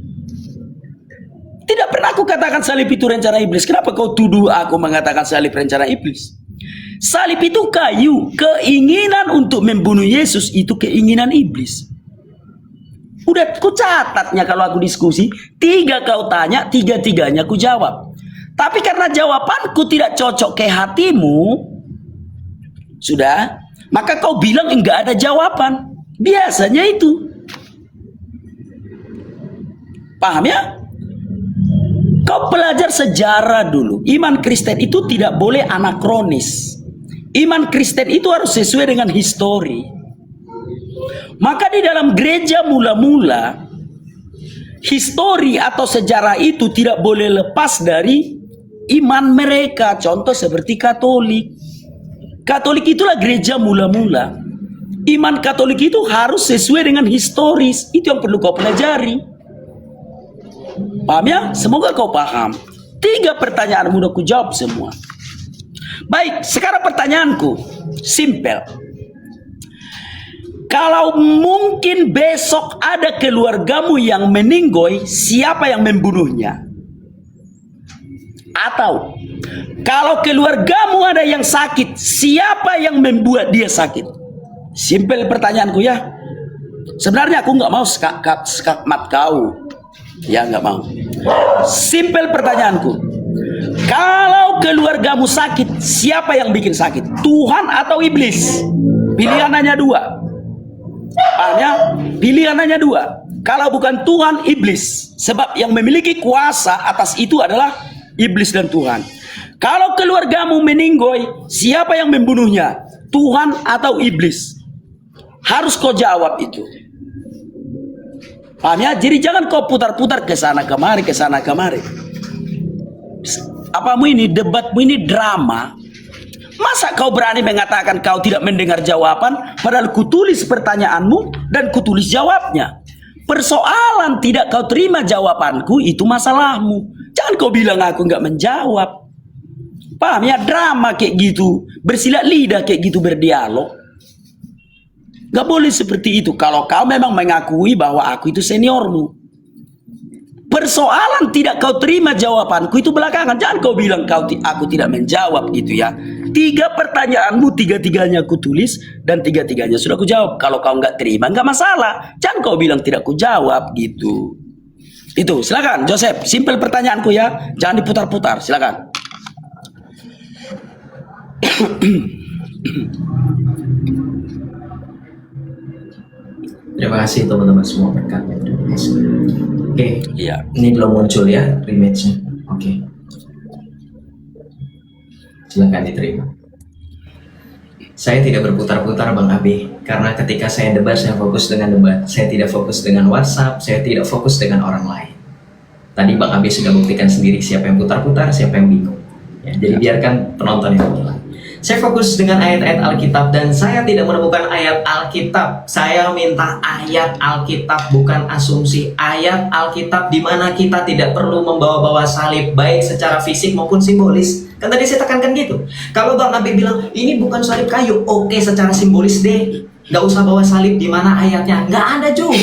Tidak pernah aku katakan salib itu rencana iblis. Kenapa kau tuduh aku mengatakan salib rencana iblis? Salib itu kayu. Keinginan untuk membunuh Yesus itu keinginan iblis. Udah ku catatnya kalau aku diskusi. 3 kau tanya, 3-3-nya ku jawab. Tapi karena jawabanku tidak cocok ke hatimu, sudah, maka kau bilang enggak ada jawaban. Biasanya itu. Paham ya? Kau belajar sejarah dulu. Iman Kristen itu tidak boleh anakronis. Iman Kristen itu harus sesuai dengan histori. Maka di dalam gereja mula-mula, histori atau sejarah itu tidak boleh lepas dari iman mereka. Contoh seperti Katolik. Katolik itulah gereja mula-mula. Iman Katolik itu harus sesuai dengan historis. Itu yang perlu kau pelajari. Paham ya? Semoga kau paham. 3 pertanyaan mudah ku jawab semua. Baik, sekarang pertanyaanku simpel. Kalau mungkin besok ada keluargamu yang meninggoy, siapa yang membunuhnya? Atau kalau keluargamu ada yang sakit, siapa yang membuat dia sakit? Simpel pertanyaanku ya. Sebenarnya aku nggak mau skakmat kau. Ya nggak mau. Simpel pertanyaanku. Kalau keluargamu sakit, siapa yang bikin sakit? Tuhan atau iblis? Pilihan hanya 2. Paham? Pilihan hanya 2. Kalau bukan Tuhan, iblis. Sebab yang memiliki kuasa atas itu adalah iblis dan Tuhan. Kalau keluargamu meninggoy, siapa yang membunuhnya? Tuhan atau iblis? Harus kau jawab itu. Paham ya? Jadi jangan kau putar-putar ke sana kemari, ke sana kemari. Apamu ini, debatmu ini drama. Masa kau berani mengatakan kau tidak mendengar jawaban, padahal kutulis pertanyaanmu dan kutulis jawabnya. Persoalan tidak kau terima jawabanku itu masalahmu. Jangan kau bilang aku nggak menjawab. Paham ya? Drama kayak gitu, bersilat lidah kayak gitu, berdialog. Gak boleh seperti itu. Kalau kau memang mengakui bahwa aku itu seniormu. Persoalan tidak kau terima jawabanku itu belakangan. Jangan kau bilang aku tidak menjawab gitu ya. 3 pertanyaanmu, 3-3-nya aku tulis dan 3-3-nya sudah aku jawab. Kalau kau nggak terima nggak masalah. Jangan kau bilang tidak aku jawab gitu. Itu silakan Joseph. Simpel pertanyaanku ya. Jangan diputar-putar. Silakan. Terima kasih teman-teman semua berkatnya. Terima kasih. Oke, Iya. ini belum muncul ya rematch-nya. Oke. Silakan diterima. Saya tidak berputar-putar Bang Abi, karena ketika saya debat, saya fokus dengan debat. Saya tidak fokus dengan WhatsApp, saya tidak fokus dengan orang lain. Tadi Bang Abi sudah buktikan sendiri siapa yang putar-putar, siapa yang bingung. Ya, jadi biarkan penonton yang menilai. Saya fokus dengan ayat-ayat Alkitab dan saya tidak menemukan ayat Alkitab. Saya minta ayat Alkitab, bukan asumsi. Ayat Alkitab di mana kita tidak perlu membawa-bawa salib, baik secara fisik maupun simbolis. Kan tadi saya tekankan gitu. Kalau Bang Abi bilang, ini bukan salib kayu, oke secara simbolis deh. Nggak usah bawa salib, di mana ayatnya? Nggak ada juga.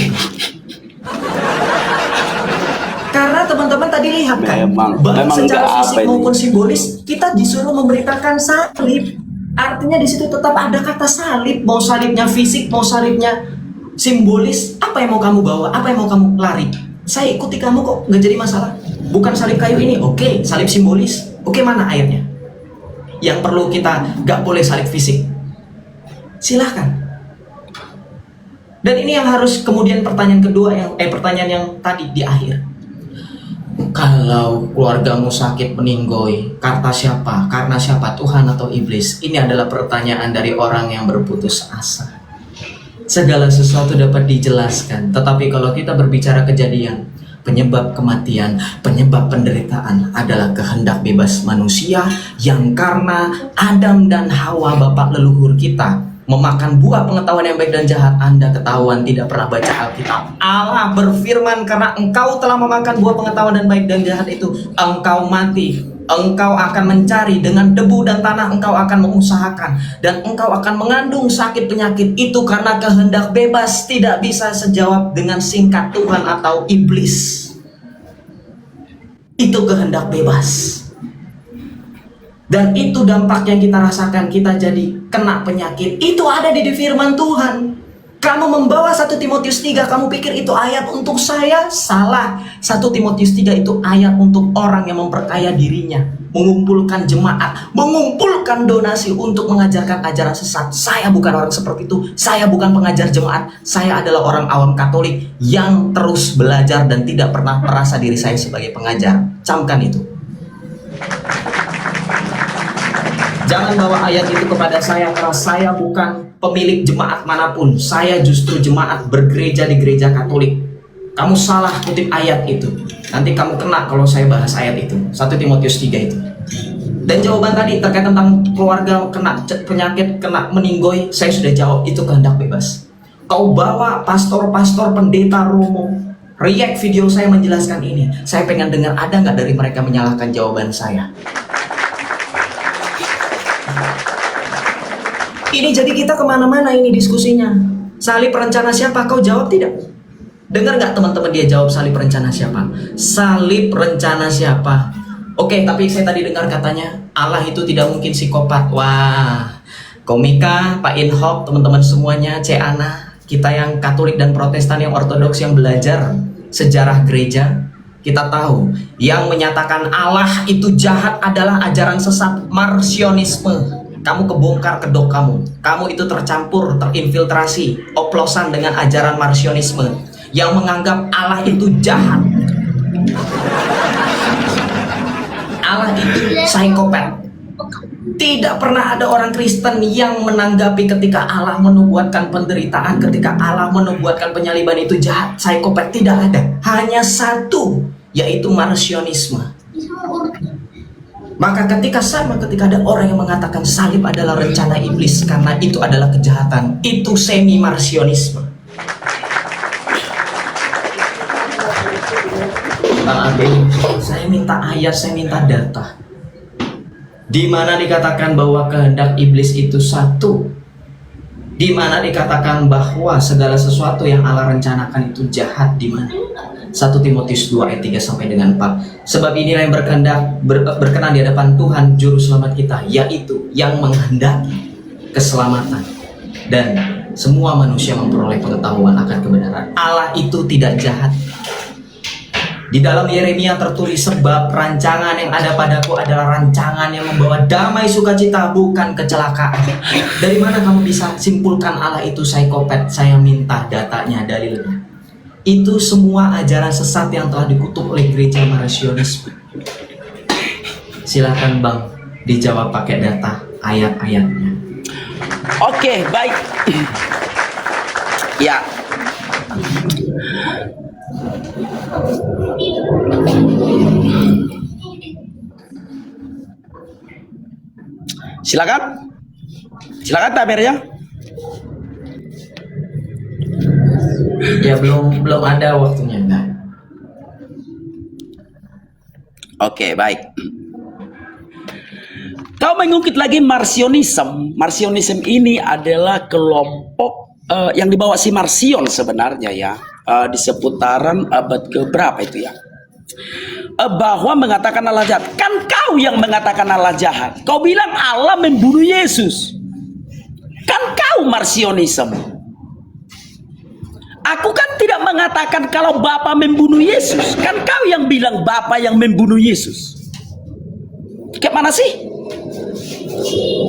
Karena teman-teman tadi lihat kan, baik secara fisik maupun simbolis, kita disuruh memberitakan salib. Artinya di situ tetap ada kata salib. Mau salibnya fisik, mau salibnya simbolis, apa yang mau kamu bawa, apa yang mau kamu lari? Saya ikuti kamu kok, nggak jadi masalah. Bukan salib kayu ini, oke, salib simbolis, oke, mana ayatnya? Yang perlu kita nggak boleh salib fisik. Silahkan. Dan ini yang harus kemudian pertanyaan kedua pertanyaan yang tadi di akhir. Kalau keluargamu sakit meninggoy, kata siapa? Karena siapa? Tuhan atau iblis? Ini adalah pertanyaan dari orang yang berputus asa. Segala sesuatu dapat dijelaskan, tetapi kalau kita berbicara kejadian, penyebab kematian, penyebab penderitaan adalah kehendak bebas manusia yang karena Adam dan Hawa bapak leluhur kita memakan buah pengetahuan yang baik dan jahat. Anda ketahuan tidak pernah baca Alkitab. Allah berfirman, karena engkau telah memakan buah pengetahuan dan baik dan jahat itu, engkau mati. Engkau akan mencari dengan debu dan tanah, engkau akan mengusahakan, dan engkau akan mengandung sakit penyakit itu karena kehendak bebas. Tidak bisa sejawab dengan singkat Tuhan atau iblis. Itu kehendak bebas. Dan itu dampak yang kita rasakan, kita jadi kena penyakit. Itu ada di firman Tuhan. Kamu membawa 1 Timotius 3, kamu pikir itu ayat untuk saya? Salah. 1 Timotius 3 itu ayat untuk orang yang memperkaya dirinya, mengumpulkan jemaat, mengumpulkan donasi untuk mengajarkan ajaran sesat. Saya bukan orang seperti itu. Saya bukan pengajar jemaat. Saya adalah orang awam Katolik yang terus belajar dan tidak pernah merasa diri saya sebagai pengajar. Camkan itu. Jangan bawa ayat itu kepada saya, karena saya bukan pemilik jemaat manapun. Saya justru jemaat bergereja di gereja Katolik. Kamu salah kutip ayat itu. Nanti kamu kena kalau saya bahas ayat itu. 1 Timotius 3 itu. Dan jawaban tadi terkait tentang keluarga kena penyakit, kena meninggoy, saya sudah jawab, itu kehendak bebas. Kau bawa pastor-pastor, pendeta, romo, react video saya menjelaskan ini. Saya pengen dengar ada nggak dari mereka menyalahkan jawaban saya. Ini jadi kita kemana-mana ini diskusinya. Salib rencana siapa? Kau jawab tidak? Dengar nggak teman-teman dia jawab salib rencana siapa? Salib rencana siapa? Oke, tapi saya tadi dengar katanya Allah itu tidak mungkin psikopat. Wah, Komika, Pak Inhok, teman-teman semuanya, Ana, kita yang Katolik dan Protestan yang Ortodoks yang belajar sejarah gereja, kita tahu yang menyatakan Allah itu jahat adalah ajaran sesat Marcionisme. Kamu kebongkar kedok kamu itu tercampur, terinfiltrasi, oplosan dengan ajaran Marcionisme yang menganggap Allah itu jahat. Allah itu psikopat. Tidak pernah ada orang Kristen yang menanggapi ketika Allah menubuatkan penderitaan, ketika Allah menubuatkan penyaliban itu jahat, psikopat. Tidak ada. Hanya satu, yaitu Marcionisme. Maka ketika ada orang yang mengatakan salib adalah rencana iblis karena itu adalah kejahatan, itu semi Marcionisme. Saya minta ayat, saya minta data. Di mana dikatakan bahwa kehendak iblis itu satu? Di mana dikatakan bahwa segala sesuatu yang Allah rencanakan itu jahat? Di mana? 1 Timotius 2 ayat 3 sampai dengan 4. Sebab inilah yang berkenan di hadapan Tuhan juru selamat kita, yaitu yang menghendaki keselamatan dan semua manusia memperoleh pengetahuan akan kebenaran. Allah itu tidak jahat. Di dalam Yeremia tertulis, sebab rancangan yang ada padaku adalah rancangan yang membawa damai sukacita, bukan kecelakaan. Dari mana kamu bisa simpulkan Allah itu psikopat? Saya minta datanya, dalilnya. Itu semua ajaran sesat yang telah dikutuk oleh gereja Marcionisme. Silakan Bang, dijawab pakai data ayat-ayatnya. Oke, baik. Ya. Silakan. Silakan Tamer ya. Ya belum ada waktunya. Nah. Oke, baik. Kau mengungkit lagi Marcionism. Marcionism ini adalah kelompok yang dibawa si Marcion sebenarnya ya, di seputaran abad keberapa itu ya, bahwa mengatakan Allah jahat. Kan kau yang mengatakan Allah jahat. Kau bilang Allah membunuh Yesus. Kan kau Marcionism. Aku kan tidak mengatakan kalau Bapa membunuh Yesus. Kan kau yang bilang Bapa yang membunuh Yesus. Kayak mana sih?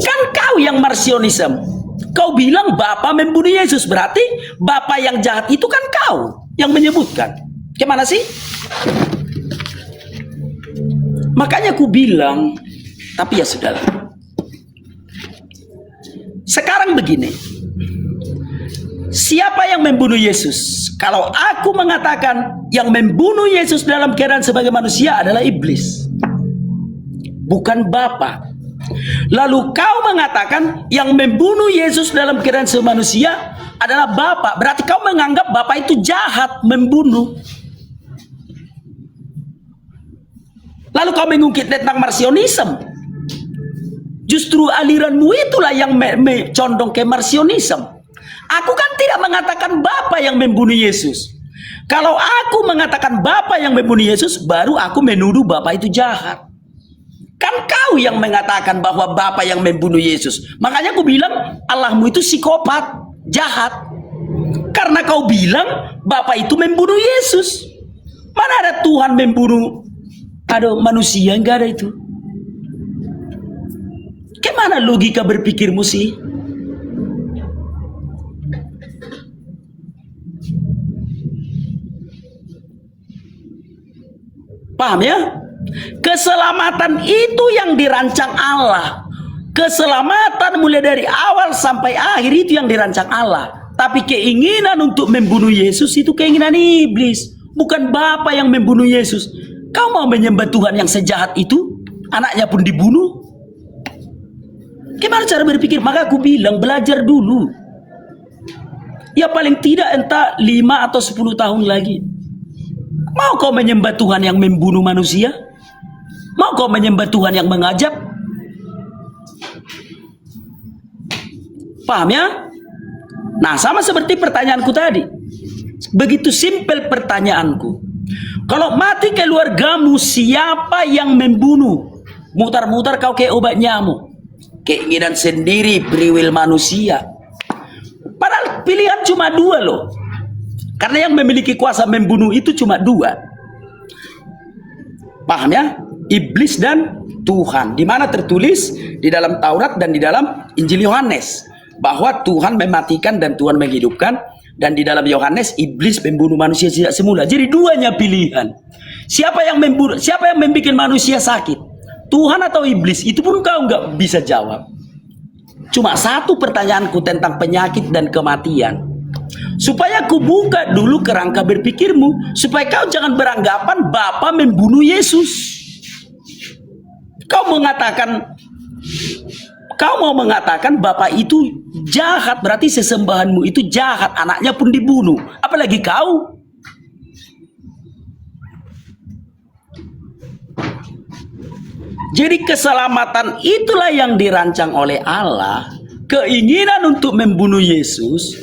Kan kau yang Marcionism. Kau bilang Bapa membunuh Yesus, berarti Bapa yang jahat itu kan kau yang menyebutkan. Gimana sih? Makanya aku bilang, tapi ya sudahlah. Sekarang begini, siapa yang membunuh Yesus? Kalau aku mengatakan yang membunuh Yesus dalam keadaan sebagai manusia adalah iblis, bukan Bapa. Lalu kau mengatakan yang membunuh Yesus dalam keadaan semanusia adalah Bapa. Berarti kau menganggap Bapa itu jahat, membunuh. Lalu kau mengungkit tentang Marcionism. Justru aliranmu itulah yang condong ke Marcionism. Aku kan tidak mengatakan Bapa yang membunuh Yesus. Kalau aku mengatakan Bapa yang membunuh Yesus, baru aku menuduh Bapa itu jahat. Kan kau yang mengatakan bahwa Bapa yang membunuh Yesus. Makanya aku bilang Allahmu itu psikopat, jahat. Karena kau bilang Bapa itu membunuh Yesus. Mana ada Tuhan membunuh manusia? Enggak ada itu. Gimana logika berpikirmu sih? Paham ya? Keselamatan itu yang dirancang Allah. Keselamatan mulai dari awal sampai akhir itu yang dirancang Allah. Tapi keinginan untuk membunuh Yesus itu keinginan iblis. Bukan Bapa yang membunuh Yesus. Kau mau menyembah Tuhan yang sejahat itu? Anaknya pun dibunuh? Gimana cara berpikir? Maka aku bilang belajar dulu. Ya paling tidak entah 5 atau 10 tahun lagi. Mau kau menyembah Tuhan yang membunuh manusia? Mau kau menyembah Tuhan yang mengajak? Paham ya? Nah, sama seperti pertanyaanku tadi. Begitu simpel pertanyaanku. Kalau mati keluargamu, siapa yang membunuh? Mutar-mutar kau kayak obat nyamuk. Keinginan sendiri, free will manusia. Padahal pilihan cuma 2 loh. Karena yang memiliki kuasa membunuh itu cuma 2. Paham ya? Iblis dan Tuhan. Di mana tertulis di dalam Taurat dan di dalam Injil Yohanes bahwa Tuhan mematikan dan Tuhan menghidupkan, dan di dalam Yohanes iblis membunuh manusia sejak semula. Jadi 2-nya pilihan. Siapa yang membunuh? Siapa yang membuat manusia sakit? Tuhan atau iblis? Itu pun kau nggak bisa jawab. Cuma satu pertanyaanku tentang penyakit dan kematian. Supaya aku buka dulu kerangka berpikirmu, supaya kau jangan beranggapan Bapa membunuh Yesus. Kau mau mengatakan Bapa itu jahat, berarti sesembahanmu itu jahat, anaknya pun dibunuh. Apalagi kau. Jadi keselamatan itulah yang dirancang oleh Allah. Keinginan untuk membunuh Yesus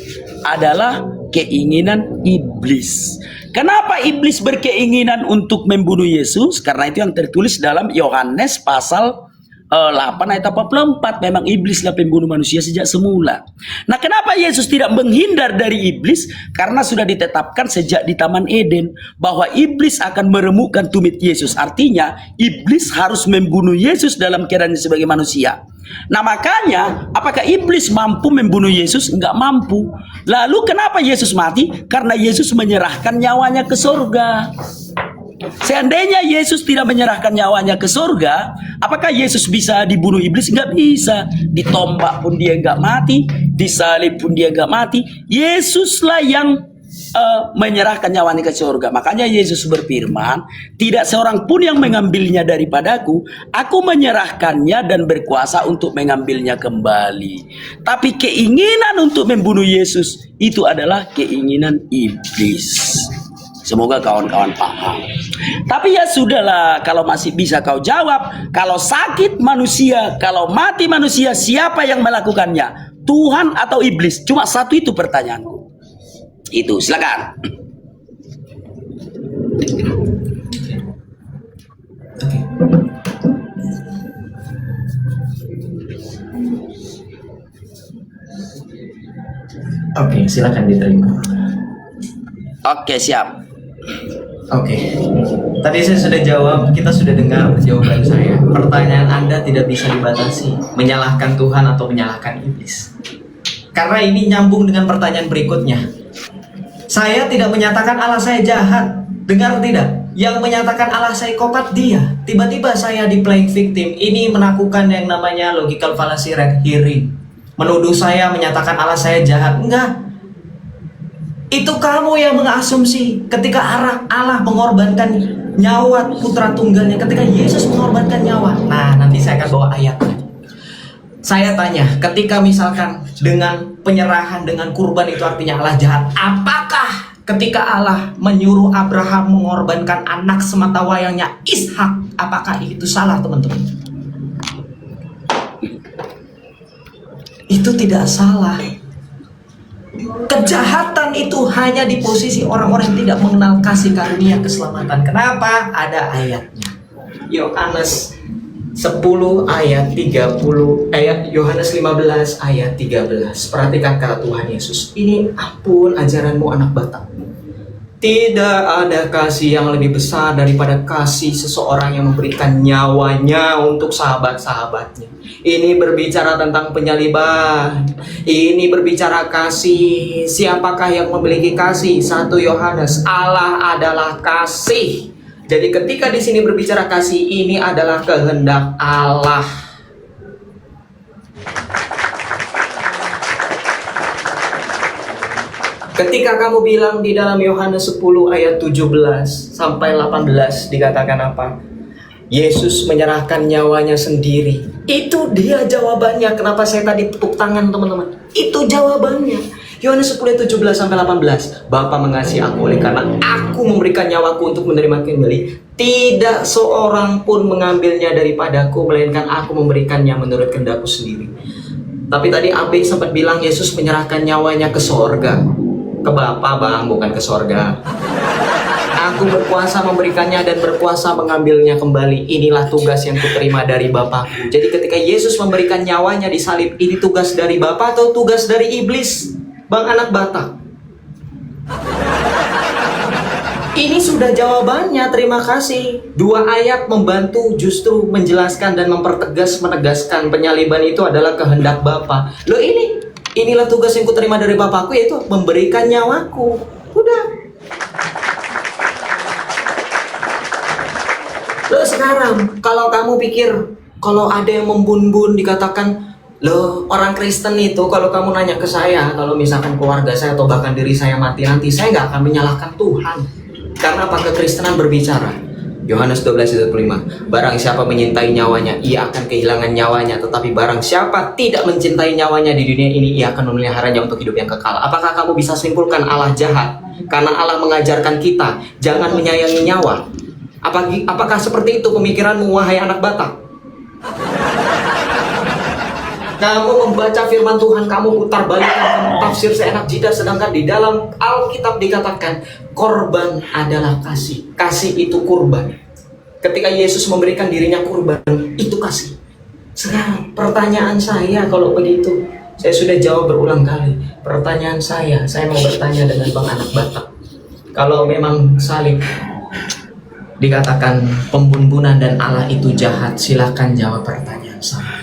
adalah keinginan iblis. Kenapa iblis berkeinginan untuk membunuh Yesus? Karena itu yang tertulis dalam Yohanes pasal 8 ayat 44. Memang iblislah pembunuh manusia sejak semula. Nah, kenapa Yesus tidak menghindar dari iblis? Karena sudah ditetapkan sejak di Taman Eden bahwa iblis akan meremukkan tumit Yesus. Artinya iblis harus membunuh Yesus dalam keadaan sebagai manusia. Nah, makanya apakah iblis mampu membunuh Yesus? Enggak mampu. Lalu kenapa Yesus mati? Karena Yesus menyerahkan nyawanya ke surga. Seandainya Yesus tidak menyerahkan nyawanya ke surga, apakah Yesus bisa dibunuh iblis? Enggak bisa. Ditombak pun dia enggak mati, disalib pun dia enggak mati. Yesuslah yang menyerahkan nyawanya ke surga. Makanya Yesus berfirman, tidak seorang pun yang mengambilnya daripadaku, aku menyerahkannya dan berkuasa untuk mengambilnya kembali. Tapi keinginan untuk membunuh Yesus itu adalah keinginan iblis. Semoga kawan-kawan paham. Tapi ya sudahlah, kalau masih bisa kau jawab, kalau sakit manusia, kalau mati manusia, siapa yang melakukannya? Tuhan atau iblis? Cuma satu itu pertanyaanku. Itu, silakan. Oke, silakan diterima. Oke, siap. Oke, tadi saya sudah jawab, kita sudah dengar jawaban saya. Pertanyaan Anda tidak bisa dibatasi, menyalahkan Tuhan atau menyalahkan iblis. Karena ini nyambung dengan pertanyaan berikutnya. Saya tidak menyatakan Allah saya jahat. Dengar tidak? Yang menyatakan Allah psikopat dia. Tiba-tiba saya di playing victim. Ini melakukan yang namanya logical fallacy red herring. Menuduh saya menyatakan Allah saya jahat. Enggak. Itu kamu yang mengasumsi ketika Allah mengorbankan nyawa putra tunggalnya. Ketika Yesus mengorbankan nyawa. Nah, nanti saya akan bawa ayatnya. Saya tanya, ketika misalkan dengan penyerahan, dengan kurban itu artinya Allah jahat, apakah ketika Allah menyuruh Abraham mengorbankan anak sematawayangnya Ishak, apakah itu salah, teman-teman? Itu tidak salah. Kejahatan itu hanya di posisi orang-orang yang tidak mengenal kasih karunia keselamatan. Kenapa? Ada ayatnya. Yohanes 10 ayat 30, Yohanes 15 ayat 13. Perhatikan kata Tuhan Yesus. Ini ampun ajaranmu anak Batak. Tidak ada kasih yang lebih besar daripada kasih seseorang yang memberikan nyawanya untuk sahabat-sahabatnya. Ini berbicara tentang penyaliban. Ini berbicara kasih. Siapakah yang memiliki kasih? 1 Yohanes, Allah adalah kasih. Jadi ketika di sini berbicara kasih, ini adalah kehendak Allah. Ketika kamu bilang di dalam Yohanes 10 ayat 17 sampai 18 dikatakan apa? Yesus menyerahkan nyawanya sendiri. Itu dia jawabannya. Kenapa saya tadi tepuk tangan, teman-teman? Itu jawabannya. Yohanes 10 ayat 17 sampai 18. Bapa mengasihi aku oleh karena aku memberikan nyawaku untuk menerima kembali. Tidak seorang pun mengambilnya daripadaku, melainkan aku memberikannya menurut kehendakku sendiri. Tapi tadi Abi sempat bilang Yesus menyerahkan nyawanya ke sorga. Ke Bapa, Bang, bukan ke sorga. Aku berkuasa memberikannya dan berkuasa mengambilnya kembali. Inilah tugas yang kuterima dari Bapakku. Jadi ketika Yesus memberikan nyawanya di salib, ini tugas dari Bapa atau tugas dari iblis? Bang anak Batak. Ini sudah jawabannya, terima kasih. 2 ayat membantu justru menjelaskan dan menegaskan penyaliban itu adalah kehendak Bapa. Loh inilah tugas yang kuterima dari Bapakku, yaitu memberikan nyawaku. Udah. Loh sekarang, kalau kamu pikir kalau ada yang membun-bun dikatakan, loh orang Kristen itu kalau kamu nanya ke saya, kalau misalkan keluarga saya atau bahkan diri saya mati nanti, saya nggak akan menyalahkan Tuhan. Karena apa? Kekristenan berbicara. Yohanes 12:25. Barang siapa menyintai nyawanya, ia akan kehilangan nyawanya. Tetapi barang siapa tidak mencintai nyawanya di dunia ini, ia akan memeliharanya untuk hidup yang kekal. Apakah kamu bisa simpulkan Allah jahat? Karena Allah mengajarkan kita jangan menyayangi nyawa. Apakah seperti itu pemikiranmu, wahai anak Batak? Kamu membaca firman Tuhan, kamu putar balikan, kamu tafsir seenak jidat. Sedangkan di dalam Alkitab dikatakan korban adalah kasih. Kasih itu kurban. Ketika Yesus memberikan dirinya kurban, itu kasih. Sekarang pertanyaan saya kalau begitu, saya sudah jawab berulang kali. Pertanyaan saya mau bertanya dengan Bang anak Batak. Kalau memang salib dikatakan pembunbunan dan Allah itu jahat, silakan jawab pertanyaan saya.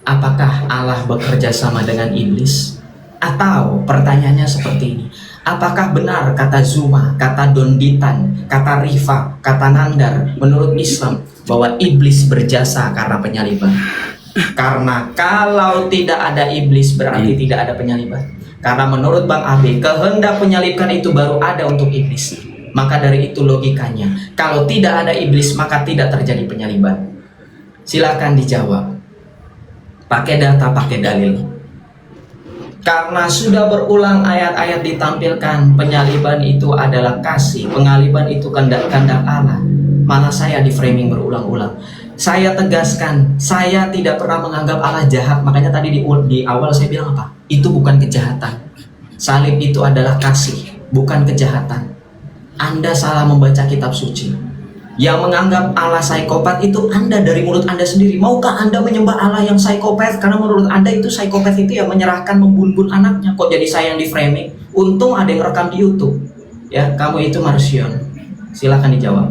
Apakah Allah bekerja sama dengan iblis? Atau pertanyaannya seperti ini, apakah benar kata Zuma, kata Donditan, kata Rifa, kata Nandar menurut Islam bahwa iblis berjasa karena penyaliban? Karena kalau tidak ada iblis berarti tidak ada penyaliban. Karena menurut Bang Abe, kehendak penyalibkan itu baru ada untuk iblis. Maka dari itu logikanya, kalau tidak ada iblis maka tidak terjadi penyaliban. Silakan dijawab. Pakai data, pakai dalil. Karena sudah berulang ayat-ayat ditampilkan, penyaliban itu adalah kasih, pengaliban itu kehendak Allah. Malah saya di framing berulang-ulang. Saya tegaskan, saya tidak pernah menganggap Allah jahat. Makanya tadi di awal saya bilang apa? Itu bukan kejahatan. Salib itu adalah kasih, bukan kejahatan. Anda salah membaca kitab suci. Yang menganggap Allah psikopat itu Anda dari mulut Anda sendiri. Maukah Anda menyembah Allah yang psikopat? Karena menurut Anda itu psikopat itu yang menyerahkan, membunuh anaknya. Kok jadi saya yang di framing? Untung ada yang rekam di YouTube. Ya, kamu itu Marsion. Silahkan dijawab.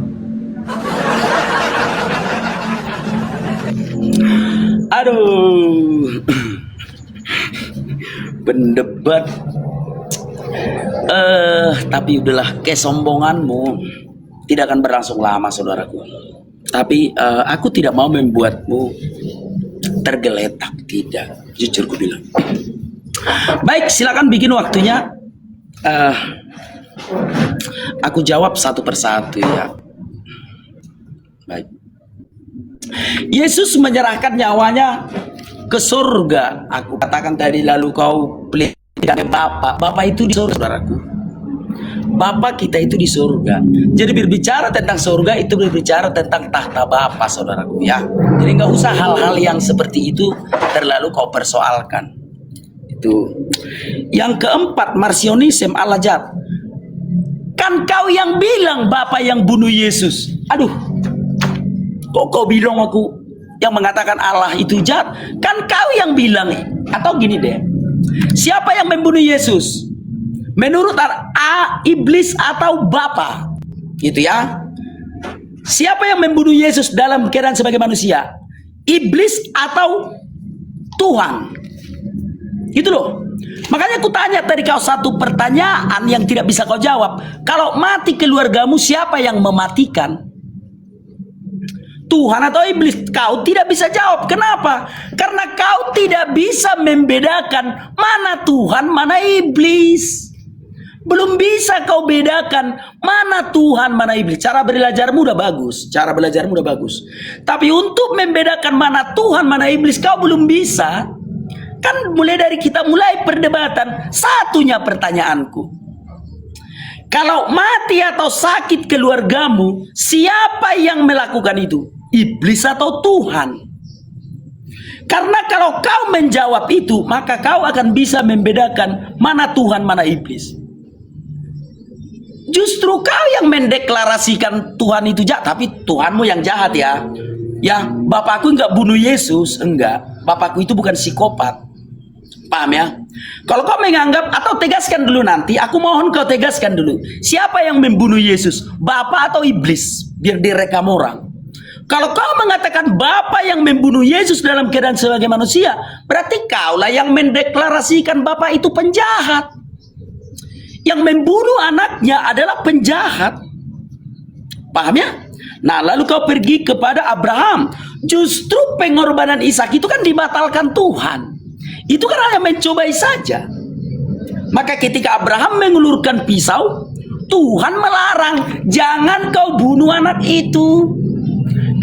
Aduh, pendebat. Tapi udahlah, kesombonganmu tidak akan berlangsung lama, saudaraku. Tapi aku tidak mau membuatmu tergeletak, tidak. Jujur ku bilang. Baik, silakan bikin waktunya. Aku jawab satu persatu ya. Baik. Yesus menyerahkan nyawanya ke surga. Aku katakan tadi, lalu kau pelihara Bapa. Bapa itu di surga, saudaraku. Bapa kita itu di surga. Jadi berbicara tentang surga itu berbicara tentang tahta Bapa, saudaraku ya. Jadi nggak usah hal-hal yang seperti itu terlalu kau persoalkan. Itu. Yang keempat, marsionisme Allah jahat. Kan kau yang bilang Bapa yang bunuh Yesus. Aduh, kok kau bilang aku yang mengatakan Allah itu jahat? Kan kau yang bilang. Atau gini deh, siapa yang membunuh Yesus? Menurut iblis atau Bapa? Gitu ya. Siapa yang membunuh Yesus dalam keadaan sebagai manusia? Iblis atau Tuhan? Itu loh. Makanya aku tanya tadi kau satu pertanyaan yang tidak bisa kau jawab. Kalau mati keluargamu, siapa yang mematikan? Tuhan atau iblis? Kau tidak bisa jawab. Kenapa? Karena kau tidak bisa membedakan mana Tuhan, mana iblis. Belum bisa kau bedakan mana Tuhan, mana iblis. Cara belajarmu udah bagus. Cara belajarmu udah bagus. Tapi untuk membedakan mana Tuhan, mana iblis, kau belum bisa. Kan mulai dari kita mulai perdebatan. Satunya pertanyaanku. Kalau mati atau sakit keluargamu, siapa yang melakukan itu? Iblis atau Tuhan? Karena kalau kau menjawab itu, maka kau akan bisa membedakan mana Tuhan, mana iblis. Justru kau yang mendeklarasikan Tuhan itu jahat, tapi Tuhanmu yang jahat ya. Ya, bapakku enggak bunuh Yesus, enggak. Bapakku itu bukan psikopat. Paham ya? Kalau kau menganggap, atau tegaskan dulu nanti, aku mohon kau tegaskan dulu. Siapa yang membunuh Yesus? Bapak atau iblis? Biar direkam orang. Kalau kau mengatakan Bapa yang membunuh Yesus dalam keadaan sebagai manusia, berarti kaulah yang mendeklarasikan Bapa itu penjahat. Yang membunuh anaknya adalah penjahat. Paham ya? Nah, lalu kau pergi kepada Abraham. Justru pengorbanan Ishak itu kan dibatalkan Tuhan. Itu kan hanya mencobai saja. Maka ketika Abraham mengulurkan pisau, Tuhan melarang, jangan kau bunuh anak itu.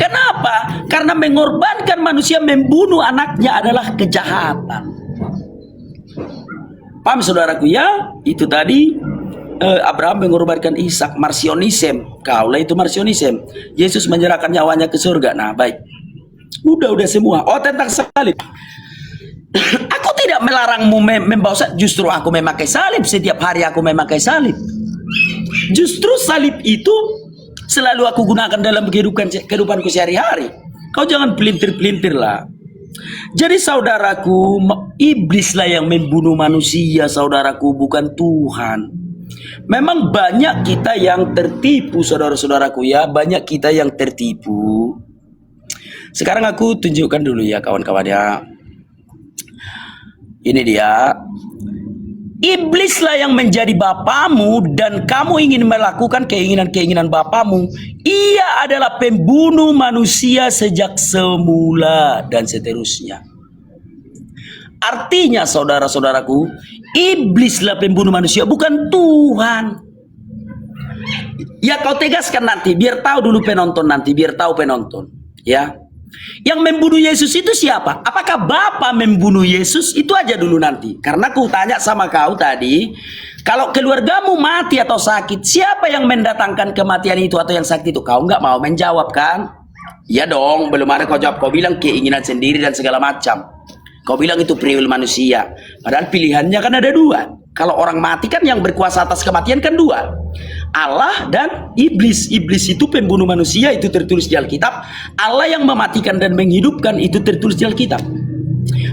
Kenapa? Karena mengorbankan manusia, membunuh anaknya adalah kejahatan. Paham saudaraku ya? Itu tadi Abraham mengorbankan Ishak, marsionisme. Kaulah itu marsionisme. Yesus menyerahkan nyawanya ke surga. Nah, baik. Udah semua. Oh, tentang salib. Aku tidak melarangmu membawa salib. Justru aku memakai salib. Setiap hari aku memakai salib. Justru salib itu selalu aku gunakan dalam kehidupanku sehari-hari. Kau jangan pelintir-pelintir lah. Jadi saudaraku, iblislah yang membunuh manusia, saudaraku, bukan Tuhan. Memang banyak kita yang tertipu, saudara-saudaraku ya. Banyak kita yang tertipu. Sekarang aku tunjukkan dulu ya kawan-kawan ya. Ini dia. Iblislah yang menjadi bapamu dan kamu ingin melakukan keinginan-keinginan bapamu. Ia adalah pembunuh manusia sejak semula dan seterusnya. Artinya saudara-saudaraku, iblislah pembunuh manusia, bukan Tuhan. Ya kau tegaskan nanti, biar tahu dulu penonton nanti, biar tahu penonton. Ya, yang membunuh Yesus itu siapa? Apakah Bapa membunuh Yesus? Itu aja dulu nanti. Karena ku tanya sama kau tadi, kalau keluargamu mati atau sakit, siapa yang mendatangkan kematian itu atau yang sakit itu? Kau nggak mau menjawab kan? Ya dong, belum ada kau jawab. Kau bilang keinginan sendiri dan segala macam. Kau bilang itu free will manusia. Padahal pilihannya kan ada dua. Kalau orang mati kan yang berkuasa atas kematian kan dua. Allah dan iblis. Iblis itu pembunuh manusia, itu tertulis di Alkitab. Allah yang mematikan dan menghidupkan, itu tertulis di Alkitab.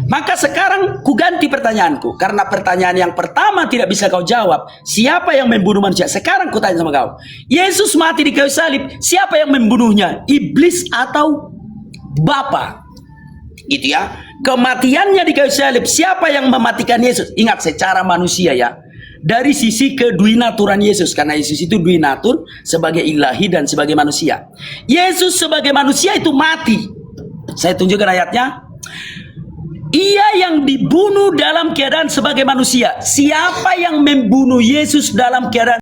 Maka sekarang ku ganti pertanyaanku. Karena pertanyaan yang pertama tidak bisa kau jawab. Siapa yang membunuh manusia? Sekarang ku tanya sama kau. Yesus mati di kayu salib. Siapa yang membunuhnya? Iblis atau Bapa? Gitu ya. Kematiannya di kayu salib, siapa yang mematikan Yesus? Ingat, secara manusia ya. Dari sisi kedwinaturan Yesus, karena Yesus itu dwinatur sebagai ilahi dan sebagai manusia. Yesus sebagai manusia itu mati. Saya tunjukkan ayatnya. Ia yang dibunuh dalam keadaan sebagai manusia. Siapa yang membunuh Yesus dalam keadaan